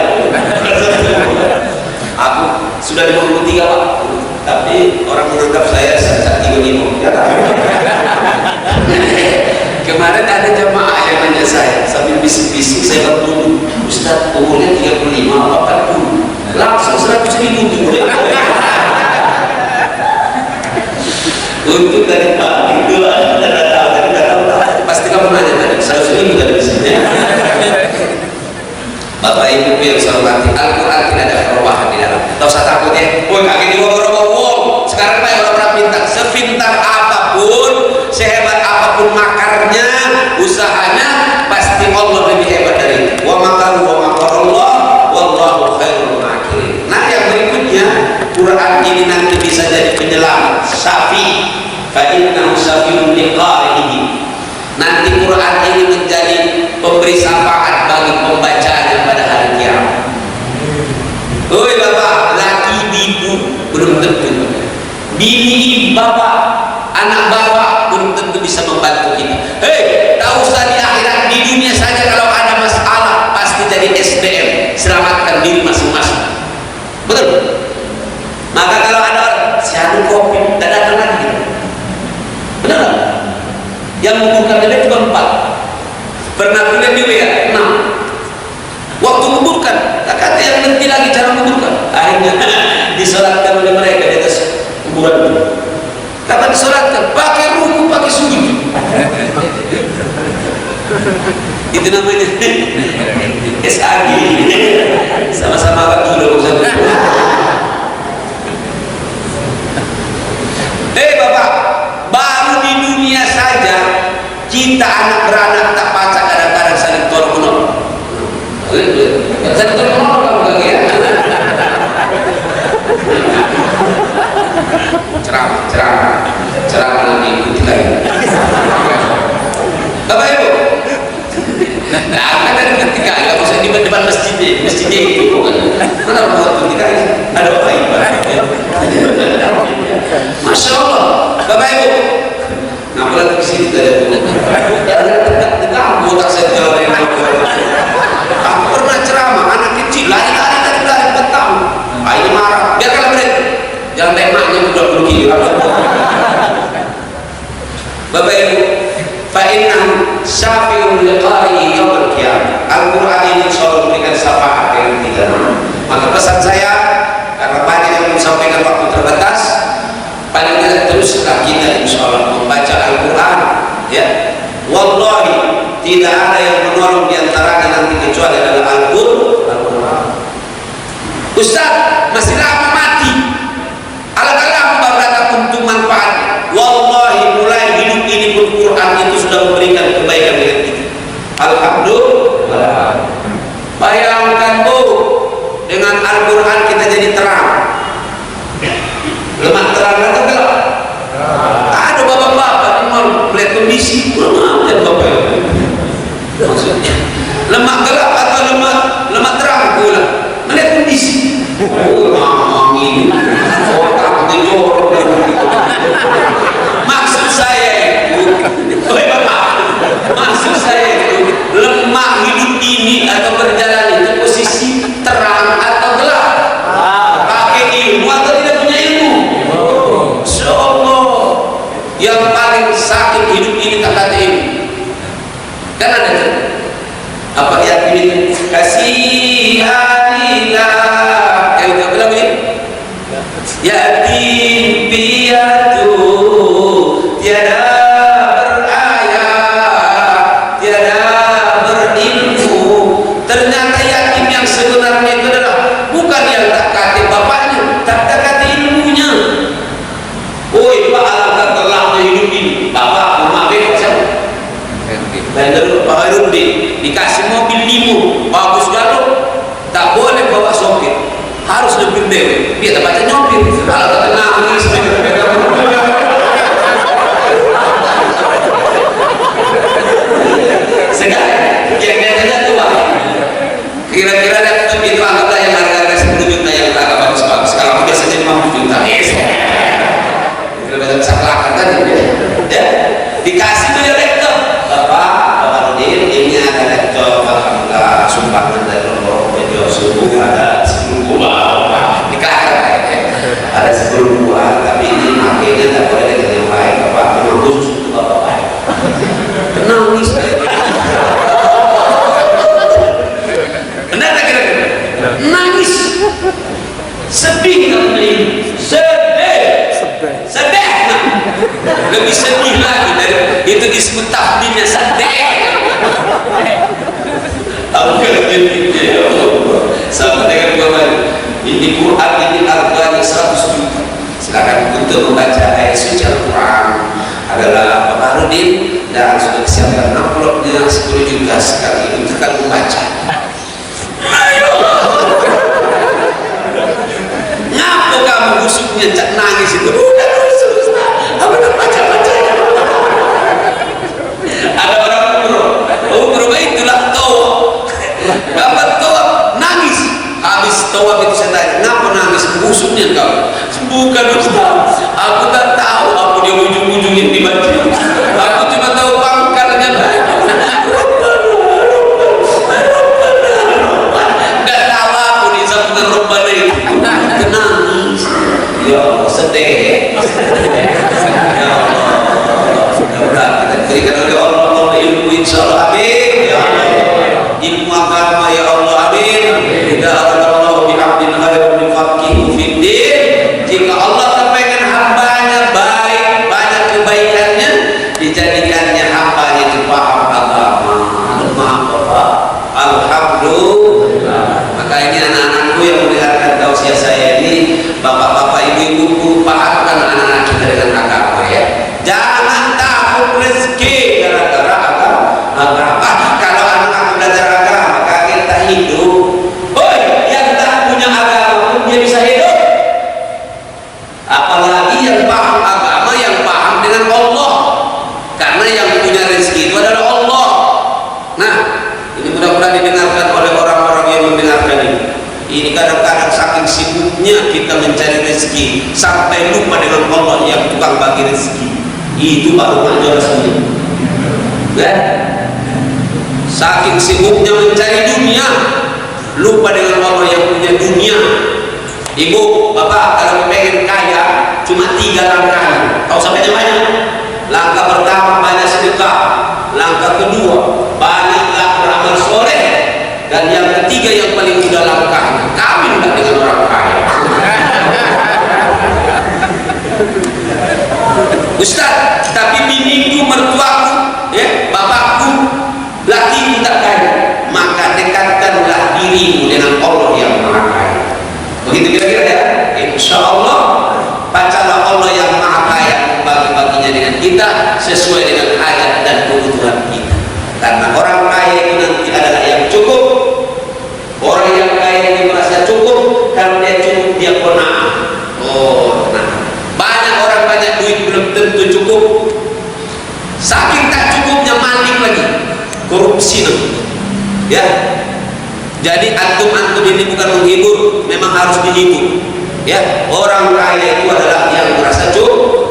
Aku sudah 53 Pak, tapi orang menganggap saya sejak 35. Kemarin ada jamaah yang nanya saya sambil bisik-bisik, saya bertunggu, Ustaz umurnya 35 apa 40? Langsung 100.000 tuh. Untuk dari pagi itu ada tahu pasti kamu nanya tadi 100.000 tadi di sini. Bapak Ibu yang saya hormati, Al-Quran tidak ada perubahan di dalam. Tak usah takut ya, woi kaki di bawah. Sekarang banyak orang pintar, sepintar apapun, sehebat apapun makarnya, usahanya, pasti Allah lebih hebat dari itu. Wa makaru wa makarullah, wallahu khairul makirin. Nah yang berikutnya, Quran ini nanti bisa jadi penyelamat, syafi, fa innahu syafi'un liqarihi. Nanti Quran ini menjadi pemberi syafaat bagi pembacanya pada hari kiamat. Oi bapak, laki ibu belum tentu, bini bapak, anak bapak belum tentu bisa membantu kita. Hei, tak usah di akhirat, di dunia saja kalau ada masalah pasti jadi SDM, selamatkan diri masing-masing. Betul? Maka kalau ada siapa kopi, tak datang lagi. Benar? Yang menguburkan dia cuma 4. Pernah kuliah di WA 6. Waktu menguburkan, tak kata yang nanti lagi cara menguburkan. Akhirnya disolatkan oleh mereka di atas kuburan. Kapan disolatkan? Pakai ruku, pakai sujud. Itu namanya SAG. Sama-sama Pak Gulo. Bapak, baru di dunia saja kita anak beranak tak pacak kadang-kadang saling tolong-menolong. Saling tolong-menolong kamu lagi ya. Ceramah nanti ikuti lagi. Bapak Ibu, nah kan ketika nggak usah di depan masjidnya itu kan. Mana buat ketika ada apa ibadah? Masya Allah, Bapak Ibu. Nah, apalagi kesini tadi dekat otak saya jauh dari aku pernah ceramah anak kecil lari petang. Ini marah, biarkan mereka. Jangan tembaknya udah pergi. Bapak Ibu, fa innahu syafi'un liqari'i yaumil qiyamah. Al-Quran ini selalu memberikan syafaat yang tidak. Maka pesan saya, karena banyak yang menyampaikan waktu terbatas, paling tidak teruslah kita insyaallah membaca Al-Quran ya. Wallahi tidak ada yang menolong diantaranya nanti kecuali adalah Al-Quran. Ustaz masih lama mati, alat-alat beberapa untuk manfaat. Wallahi mulai hidup ini pun Quran itu sudah memberikan kebaikan dengan kita. Alhamdulillah. Bayangkan Bu, dengan Al-Quran kita jadi terang. Lemak terang atau gelap? Ada bapak-bapak yang mau melihat kondisi lemak dan bapak. Maksudnya lemak gelap atau lemak terang pula melihat kondisi. Ini otak dijorok. Maksud saya itu, maksud saya itu lemak hidup ini atau berjalan itu posisi terang atau gelap. Pakai ilmu atau tidak punya ilmu. Insya Allah yang paling sakit hidup ini tak kata ilmu. Kan ada kan? Apa yang ini? Kasihanilah. Kita bilang begini. Yatim piatu tiada berayat, tiada berilmu. Ternyata yatim yang sebenarnya itu adalah bukan yang tak kata bapaknya, tak kata ilmunya. Oi Pak, alangkah gelapnya hidup ini. Bapak rumah bebas siapa? Bandar Pak Hairudin dikasih mobil limo bagus galau, tak boleh bawa sopir, harus lebih dewe. Dia tak baca nyopir. Kalau tak nangis sekarang kira-kira tua. Kira-kira laptop itu anggaplah yang harga 10 juta yang agak bagus-bagus. Kalau biasanya 50 juta. Kita bisa kelakar tadi ya. Dikasih punya laptop. Bapak Rudin, ini ada laptop alhamdulillah sumbangan dari Romo Bejo subuh ada 10 buah. Dikasih ada 10 buah, tapi ini makanya tak boleh dengan yang lain. Bapak memang khusus untuk bapak baik. Nangis. Benar tak kira-kira? Nangis. Sedih kamu ini. Sedih. Lebih sedih lagi dari itu disebut takdirnya sedih. Tahu kan? Ini Quran ini harganya 100 juta. Silakan untuk membaca ayat suci Al-Quran adalah Pak Bahrudin, dan sudah disiapkan amplopnya 10 juta sekali untuk kalian membaca. Ayo, ngapa kamu busuknya cak nangis itu? Udah busuk, apa nak baca-baca? Ada orang umroh itulah tawa. Dapat tawa nangis. Habis tawa itu saya tanya, ngapa nangis? Busuknya kau? Bukan Ustaz, aku tak tahu apa dia ujung-ujungin di baju. Aku cuma tahu pangkalnya. Nggak tahu aku di samping rombana itu. Nangis. Ya Allah, sedih. Ya Allah, mudah-mudahan kita diberikan oleh Allah ilmu, insyaallah, amin. Ya Allah, ilmu agama, ya Allah, amin. Tidak Allah bi'abdin khairan yufaqihu fid din. Jika Allah kepengen hambanya baik, banyak kebaikannya, dijadikannya hambanya itu paham agama. Alhamdulillah. Maka ini anak-anakku yang mendengarkan tausiah saya ini, bapak-bapak, ibu-ibuku, pahamkan anak-anak kita dengan agama ya. Jangan takut rezeki gara-gara agama. Kalau anak-anak belajar agama, kaget tak hidup. Hoi, yang tak punya agama pun dia bisa hidup. Apalagi yang paham agama, yang paham dengan Allah, karena yang punya rezeki itu adalah Allah. Nah, ini mudah-mudahan didengarkan oleh orang-orang yang mendengarkan ini. Ini kadang-kadang saking sibuknya kita mencari rezeki sampai lupa dengan Allah yang tukang bagi rezeki. Itu baru manjur rasanya. Ya? Saking sibuknya mencari dunia, lupa dengan Allah yang punya dunia. Ibu, bapak, kalau pengen kaya cuma 3 langkah. Tahu sampai banyak. Langkah pertama banyak sedekah. Langkah kedua banyaklah beramal soleh. Dan yang ketiga yang paling mudah langkahnya, kawinlah dengan orang kaya. Ustaz, tapi biniku, mertuaku, ya, bapakku, lakiku tak kaya. Maka dekatkanlah dirimu dengan Allah yang Maha Kaya. Begitu kira-kira ya. Insya Allah bacalah Allah yang Maha Kaya membagi-baginya dengan kita sesuai dengan hajat dan kebutuhan kita. Karena orang kaya itu nanti adalah yang cukup. Orang yang kaya ini merasa cukup. Kalau dia cukup, dia qanaah. Oh, nah, banyak orang banyak duit belum tentu cukup. Saking tak cukupnya maling lagi, korupsi namanya. Ya. Jadi antum-antum ini bukan menghibur, memang harus dihibur. Ya, orang kaya itu adalah yang merasa cukup,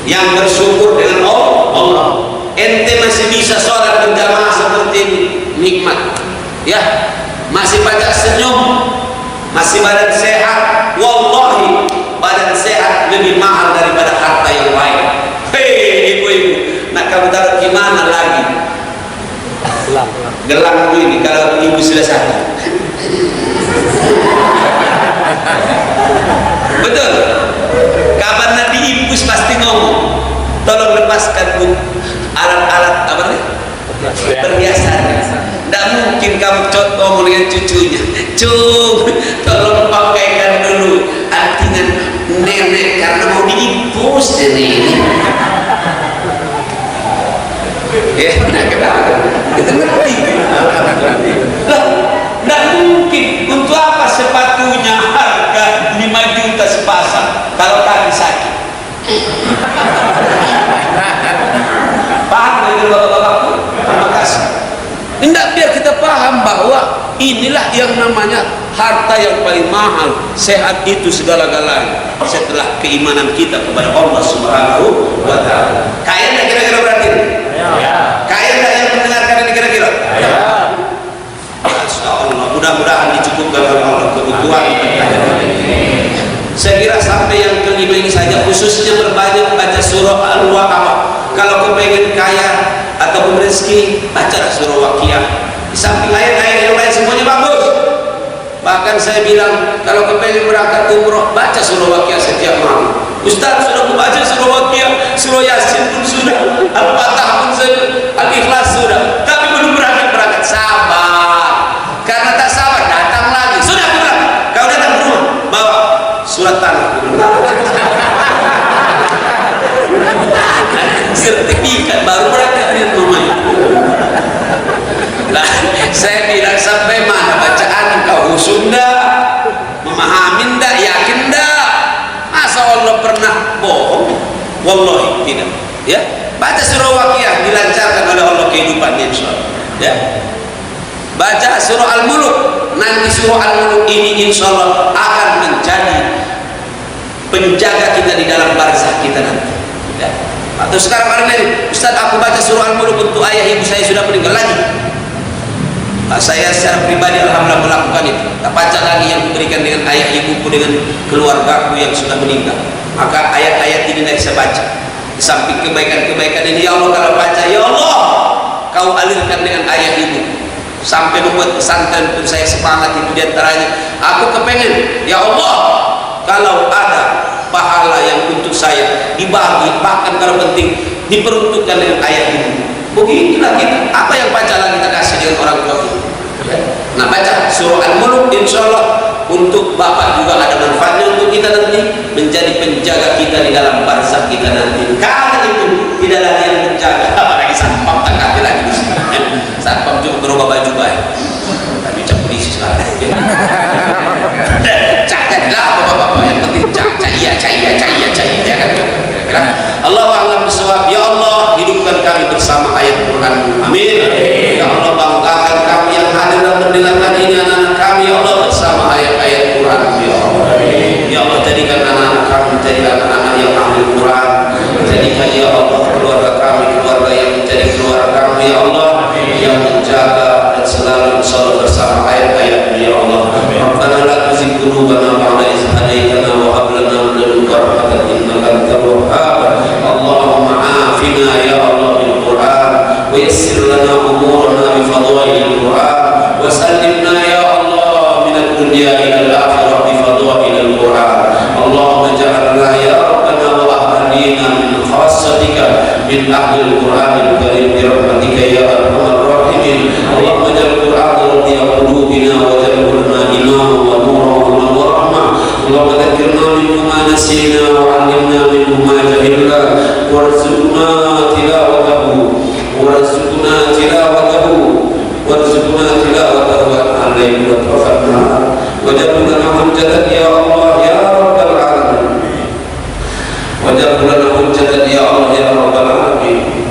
yang bersyukur dengan Allah. Ente masih bisa sholat berjamaah seperti ini, nikmat. Ya, masih banyak senyum, masih badan sehat. Wallahi, badan sehat lebih mahal daripada harta yang lain. Hei ibu-ibu, nak kamu taruh gimana lagi? Gelangku ini kalau ibu sudah sakit. Betul. Kapan nanti ibu pasti ngomong, tolong lepaskan bu alat-alat apa nih? Perhiasan. Tidak mungkin kamu ngomong dengan cucunya. Tolong pakaikan dulu antingan nenek karena mau diimpus ini. Ya, nah kenapa? Kita ngerti. Lah, tidak mungkin. Untuk apa sepatunya harga 5 juta sepasang kalau kaki sakit? Paham dari bapak-bapakku? Terima kasih. Tidak, biar kita paham bahwa inilah yang namanya harta yang paling mahal. Sehat itu segala-galanya setelah keimanan kita kepada Allah Subhanahu wa Ta'ala. Kaya tidak kira-kira berarti? Ya. Kaya tidak yang mendengarkan ini kira-kira? Ya. Masya Allah, mudah-mudahan dicukupkan oleh Allah kebutuhan. Saya kira sampai yang kelima ini saja, khususnya berbanyak baca surah Al-Waqiah. Kalau kepengen kaya atau rezeki, baca surah Waqiah. Di samping ayat-ayat yang lain semuanya bagus. Bahkan saya bilang, kalau kepengen berangkat umroh, baca surah Waqiah setiap malam. Ustaz, sudah membaca surah Waqiah, surah Yasin pun sudah, Al-Fatah pun sudah, Al-Ikhlas sudah, tapi belum berangkat. Sabar. Karena tak sabar, datang lagi. Sudah pulang. Kau datang ke rumah. saya bilang sampai mana bacaan kau Sunda, memahami ndak, yakin ndak? Masa Allah pernah bohong? Wallahi tidak. Ya, baca surah Waqiah dilancarkan oleh Allah kehidupannya insyaallah. Ya. Baca surah Al-Mulk, nanti surah Al-Mulk ini insyaallah akan menjadi penjaga kita di dalam barzakh kita nanti. Ya. Atau sekarang hari ini, Ustaz aku baca surah Al-Mulk untuk ayah ibu saya sudah meninggal lagi. Saya secara pribadi alhamdulillah melakukan itu. Tak baca lagi yang diberikan dengan ayah ibuku, dengan keluargaku yang sudah meninggal. Maka ayat-ayat ini tidak saya baca. Di samping kebaikan-kebaikan ini, ya Allah kalau baca, ya Allah kau alirkan dengan ayah ibu. Sampai membuat pesantren pun saya semangat itu diantaranya. Aku kepengen, ya Allah kalau ada pahala yang untuk saya dibagi, bahkan kalau penting diperuntukkan dengan ayah ibu. Begitulah kita. Apa yang pacalah kita kasih dengan orang tua kita. Nah baca surah Al-Mulk insyaallah untuk bapak juga ada manfaatnya untuk kita nanti, menjadi penjaga kita di dalam barzakh kita nanti. Kalau itu tidak lagi yang menjaga, apalagi satpam tak ada lagi di sini. Satpam juga berubah baju baik. Tapi cak polisi sekarang. Cakatlah bapak-bapak yang penting cahaya ya kan. Allahu a'lam bishawab. Ya Allah hidupkan kami bersama ayat Quran. Amin. Ya Allah banggakan kami yang hadir dan mendengarkan ini anak-anak kami ya Allah bersama ayat-ayat Quran. Ya Allah. Ya Allah jadikan anak-anak kami menjadi anak-anak yang ahli Quran. Jadikan ya Allah keluarga kami keluarga yang menjadi keluarga kami ya Allah yang menjaga dan selalu insyaallah bersama ayat-ayat ya Allah. Rabbana la tuzigh qulubana ba'da idh hadaytana wa hab lana min ladunka rahmatan innaka antal wahhab. Allahumma afina ya Allah bil Quran wa yassir lana umurana bi fadhailil Quran wa sallimna ya Allah min ad-dunya ila al-akhirah bi fadhailil Quran. Allahumma ja'alna ya Rabbana wa ahlina min khassatika min ahlil Quranil karim bi rahmatika ya arhamar rahimin. Allahumma ja'al Quran rabi'a qulubina wa ja'alhu lana imaman wa nuran wa rahmah. Allahumma dhakkirna minhu ma nasina wa 'allimna minhu ma jahilna warzuqna tilawatahu warzuqna tilawatahu warzuqna tilawatahu al-layli wa tawaffatna waj'al lana hujjatan ya Allah ya rabbal alamin waj'al lana hujjatan ya Allah ya rabbal alamin.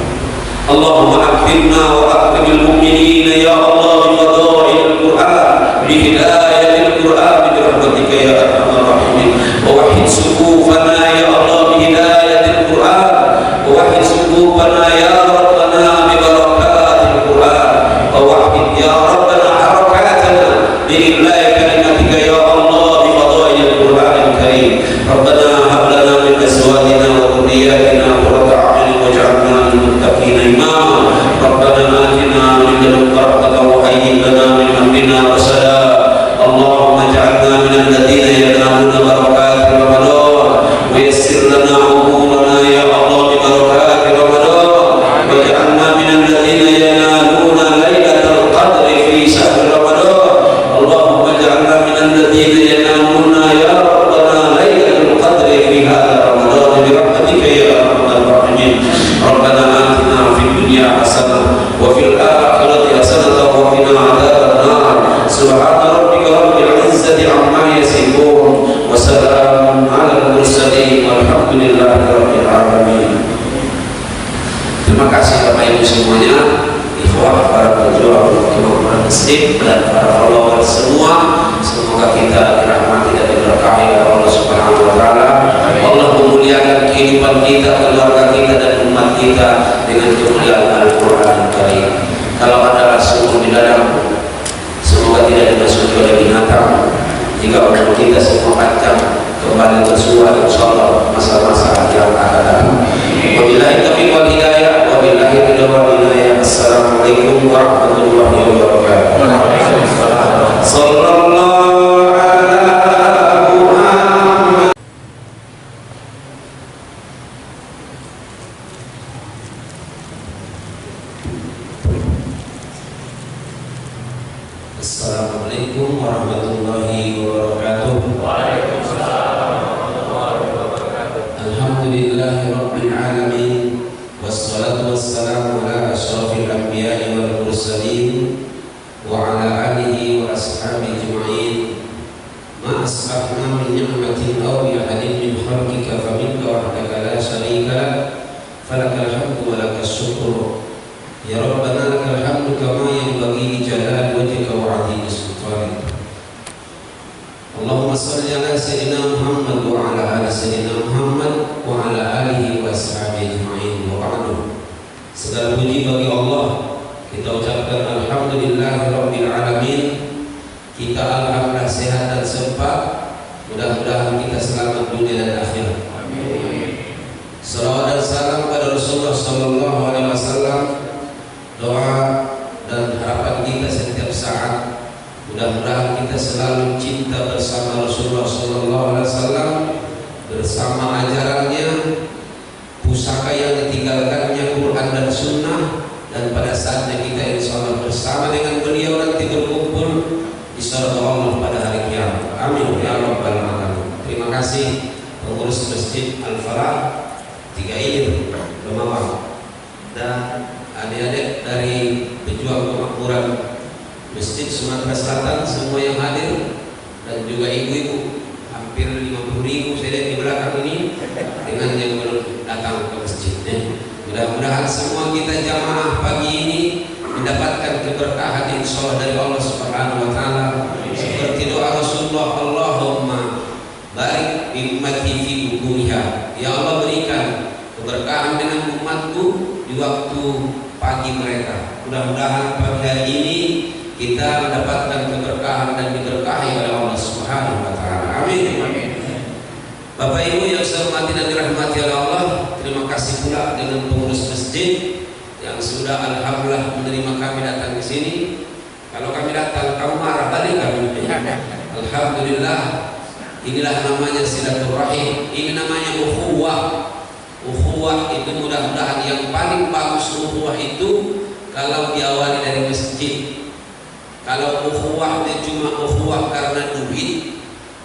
Allahumma akrimna wa akrimil mu'minina ya Allah bi fadailil Qur'an bi hidayatil Qur'an bi rahmatika ya arhamar rahimin wa wahhid sufufana ya Allah bi hidayatil Qur'an wa wahhid sufufana ya rabbana bi barakatil Qur'an wa wahhid ya rabbana harakatana bi illahi kalimatika ya Allah bi fadailil Qur'anil karim. Rabbana hab lana min azwajina wa dhurriyyatina qurrata a'yunin waj'alna lil muttaqina imama. Rabbana atina min ladunka rahmatan wa hayyi' lana min amrina rashada. Allahumma ij'alna min alladhina yanaluna barakatil Ramadan wa yassir lana umurana ya Allah bi barakatil Ramadan waj'alna min alladhina yanaluna lailatal qadri fi shahr Ramadan. Allahumma ij'alna min alladhina yanaluna ya Rabbana lailatul qadri fi hadha Ramadan bi rahmatika ya arhamar rahimin. Rabbana atina fid dunya hasanah wa fil akhirati hasanah wa qina adzabannar. Subhana rabbika rabbil izzati amma yasifun wa salamun 'alal mursalin walhamdulillahi rabbil alamin. Terima kasih Bapak Ibu semuanya, ikhwah para pejuang kemakmuran masjid dan para follower semua. Semoga kita dirahmati dan diberkahi oleh Allah Subhanahu wa taala. Allah memuliakan kehidupan kita, keluarga kita dan umat kita dengan kemuliaan Al-Qur'an Karim. Kalau ada sumur di dalam, semoga tidak dimasuki oleh binatang. Jika orang kita semua kacang kembali bersua insyaallah masa-masa yang akan datang. Wabillahi taufiq wal hidayah, wabillahi ridha wal hidayah. Assalamualaikum warahmatullahi wabarakatuh. Sallallahu ala Muhammad. Assalamualaikum warahmatullahi wabarakatuh. Waalaikumsalam warahmatullahi wabarakatuh. Alhamdulillahi rabbil alamin wassalatu wassalamu ala asyrafil anbiya'i wal mursalin wa ala وأصحابه أجمعين ما أسبحنا من نعمة أو بأحد من خلقك فمنك وحدك لا شريك لك فلك الحمد ولك الشكر يا ربنا لك الحمد كما ينبغي لجلال وجهك وعظيم سلطانك اللهم صل على سيدنا محمد وعلى آل سيدنا محمد وعلى آله وأصحابه أجمعين وبعد. Segala puji bagi Allah, kita ucapkan alhamdulillahirabbil alamin. Kita alhamdulillah sehat dan sempat. Mudah-mudahan kita selamat dunia dan akhirat. Amin. Salawat dan salam pada Rasulullah sallallahu alaihi wasallam. Doa dan harapan kita setiap saat, mudah-mudahan kita selalu cinta bersama Rasulullah sallallahu alaihi wasallam, bersama ajarannya, pusaka yang ditinggalkannya Quran dan Sunnah, dan pada saatnya kita insyaallah bersama dengan beliau nanti berkumpul di surga Allah pada hari kiamat. Amin ya rabbal alamin. Terima kasih pengurus Masjid Al-Falah 3 Ilir Bemalang dan adik-adik dari pejuang kemakmuran Masjid Sumatera Selatan semua yang hadir, dan juga ibu-ibu hampir 50.000 saya lihat di belakang ini dengan yang baru datang ke masjid. Mudah-mudahan semua kita jamaah pagi ini mendapatkan keberkahan insyaallah dari Allah Subhanahu wa taala, seperti doa Rasulullah, Allahumma barik bi ummati fi bukuriha. Ya Allah, berikan keberkahan dengan umatku di waktu pagi mereka. Mudah-mudahan pagi hari ini kita mendapatkan keberkahan dan diberkahi oleh Allah Subhanahu wa taala. Amin. Bapak Ibu yang saya hormati dan dirahmati oleh Allah, terima kasih pula dengan pengurus masjid yang sudah alhamdulillah menerima kami datang di sini. Kalau kami datang kamu marah balik kami. Alhamdulillah, inilah namanya silaturahim, ini namanya ukhuwah. Ukhuwah itu mudah-mudahan yang paling bagus ukhuwah itu kalau diawali dari masjid. Kalau ukhuwahnya cuma ukhuwah karena duit,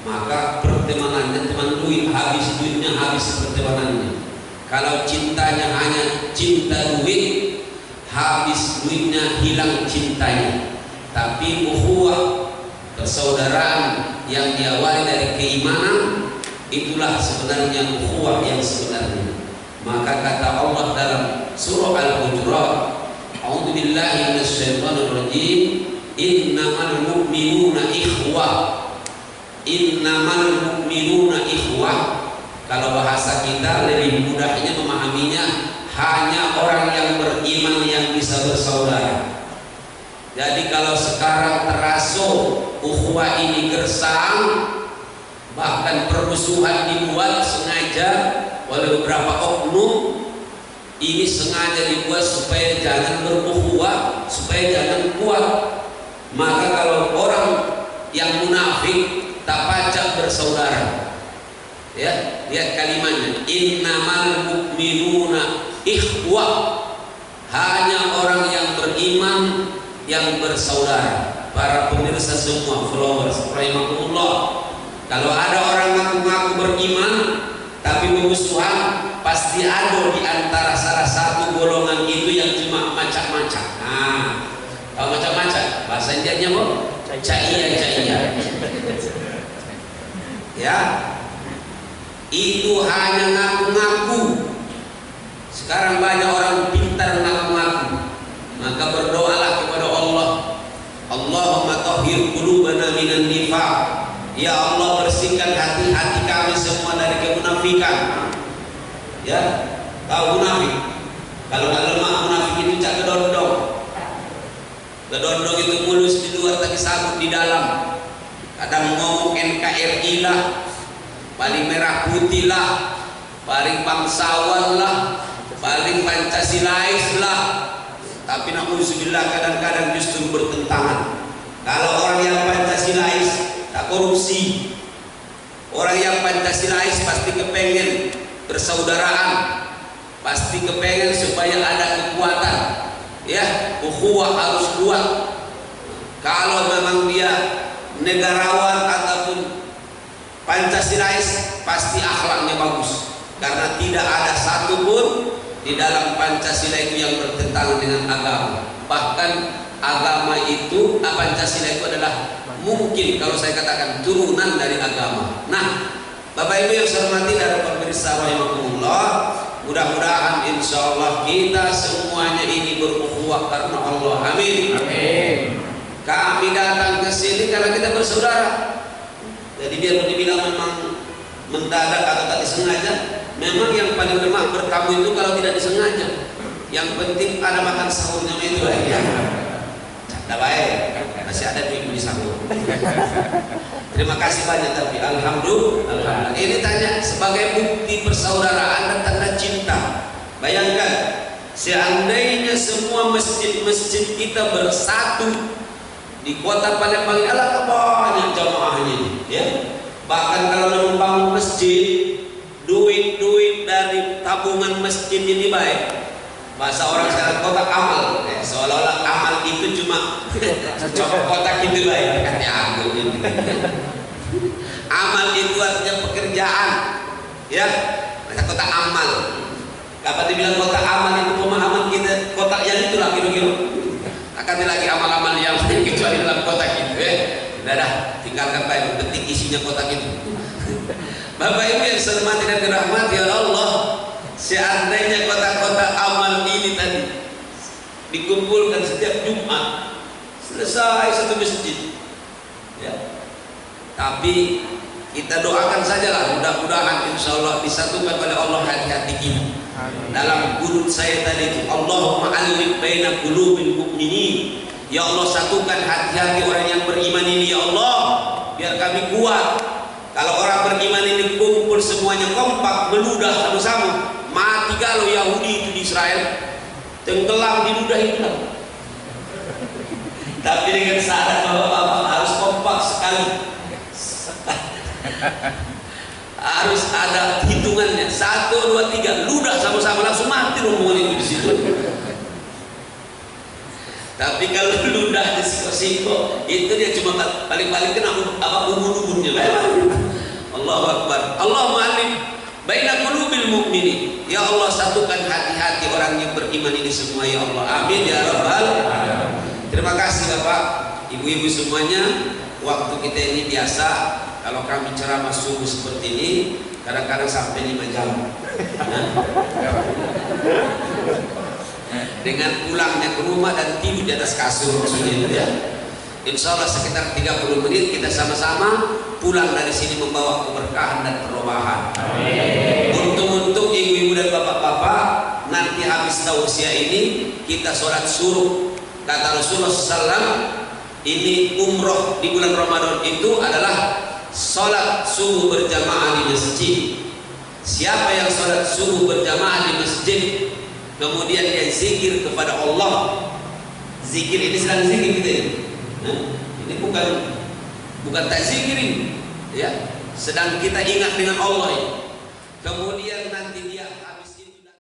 maka pertemanannya teman duit, habis duitnya habis pertemanannya. Kalau cintanya hanya cinta duit, habis duitnya hilang cintanya. Tapi ukhuwah, persaudaraan yang diawali dari keimanan, itulah sebenarnya ukhuwah yang sebenarnya. Maka kata Allah dalam surah Al-Hujurat, a'udzubillahi minasyaitonirrajim, innamal mu'minuna ikhwah. Innamal mu'minuna ikhwah. Kalau bahasa kita lebih mudahnya memahaminya, hanya orang yang beriman yang bisa bersaudara. Jadi kalau sekarang terasa ukhuwah ini gersang, bahkan permusuhan dibuat sengaja oleh beberapa oknum, ini sengaja dibuat supaya jangan berukhuwah, supaya jangan kuat. Maka kalau orang yang munafik tak pacak bersaudara, ya, lihat kalimatnya, innamal mu'minuna ikhwah, hanya orang yang beriman yang bersaudara. Para pemirsa semua, followers, rahimahumullah, kalau ada orang ngaku-ngaku beriman tapi bermusuhan, pasti ada di antara salah satu golongan itu yang cuma macam-macam. Nah, kalau macam-macam, bahasa Indianya apa? Caiya. Ya, itu hanya ngaku-ngaku. Sekarang banyak orang pintar ngaku-ngaku. Maka berdoalah kepada Allah, Allahumma tahhir qulubana minan nifaq. Ya Allah, bersihkan hati-hati kami semua dari kemunafikan. Ya, tahu munafik? Kalau nggak lemah munafik itu cak gedondong. Gedondong itu mulus di luar tapi sabut di dalam. Kadang ngomong NKRI lah, paling merah putih lah, paling bangsawan lah, paling Pancasilais lah. Tapi na'udzubillah kadang-kadang justru bertentangan. Kalau orang yang Pancasilais tak korupsi, orang yang Pancasilais pasti kepengen persaudaraan, pasti kepengen supaya ada kekuatan. Ya, ukhuwah harus kuat. Kalau memang dia negarawan ataupun Pancasilais, pasti akhlaknya bagus, karena tidak ada satupun di dalam Pancasila itu yang bertentangan dengan agama. Bahkan agama itu, Pancasila itu adalah mungkin kalau saya katakan turunan dari agama. Nah, Bapak Ibu yang saya hormati dari pemirsa rahimakumullah, mudah-mudahan insya Allah kita semuanya ini berukhuwah karena Allah. Amin. Amin. Kami datang ke sini karena kita bersaudara. Jadi biar dibilang memang mendadak atau tak disengaja, memang yang paling lemah bertamu itu kalau tidak disengaja. Yang penting ada makan sahurnya itu ya. Tidak baik, masih ada duit beli sahur. Terima kasih banyak tapi alhamdulillah. Ini tanya sebagai bukti persaudaraan dan tanda cinta. Bayangkan seandainya semua masjid-masjid kita bersatu di kota Palembang, alangkah banyak jamaahnya ini, ya. Bahkan kalau membangun masjid, duit-duit dari tabungan masjid ini baik. Bahasa orang sekarang kotak amal, seolah-olah amal itu cuma kotak itu baik. Katanya aku gitu. Amal itu artinya pekerjaan, ya. Kotak amal. Kapan dibilang kotak amal itu pemahaman kita kotak yang itulah kira-kira. Akan lagi amal-amal yang lain kecuali dalam kotak itu, dah tinggalkan baik, penting isinya kotak itu. Bapak Ibu yang saya hormati dan dirahmati oleh Allah, seandainya kotak-kotak amal ini tadi dikumpulkan setiap Jumat, selesai satu masjid, ya. Tapi kita doakan sajalah, mudah-mudahan insya Allah disatukan oleh Allah hati-hati kita. Dalam kunut saya tadi itu, Allahumma alif baina qulubil mu'minin. Ya Allah, satukan hati-hati orang yang beriman ini ya Allah, biar kami kuat. Kalau orang beriman ini kumpul semuanya kompak, meludah sama-sama, mati kalau Yahudi itu di Israel, tenggelam di ludah itu. Tapi dengan syarat bahwa harus kompak sekali. Harus ada hitungannya, 1, 2, 3, ludah sama-sama langsung mati rombongan itu di situ. Tapi kalau ludah di siko-siko itu dia cuma paling-paling kena ubun-ubunnya. Allahu Akbar. Allahumma alif baina qulubil mu'minin. Ya Allah, satukan hati-hati orang yang beriman ini semua ya Allah. Amin ya rabbal alamin. Terima kasih Bapak, Ibu-ibu semuanya. Waktu kita ini biasa. Kalau kami ceramah subuh seperti ini, kadang-kadang sampai 5 jam. Dengan pulangnya ke rumah dan tidur di atas kasur maksudnya, ya. Insya Allah sekitar 30 menit kita sama-sama pulang dari sini membawa keberkahan dan perubahan. Untung-untung ibu-ibu dan bapak-bapak nanti habis tausiah ini kita sholat suruh. Kata Rasulullah SAW, ini umroh di bulan Ramadan itu adalah sholat subuh berjamaah di masjid. Siapa yang sholat subuh berjamaah di masjid, kemudian dia zikir kepada Allah. Zikir ini sedang zikir gitu ya. Ini bukan tak zikir ini, ya. Sedang kita ingat dengan Allah ya. Kemudian nanti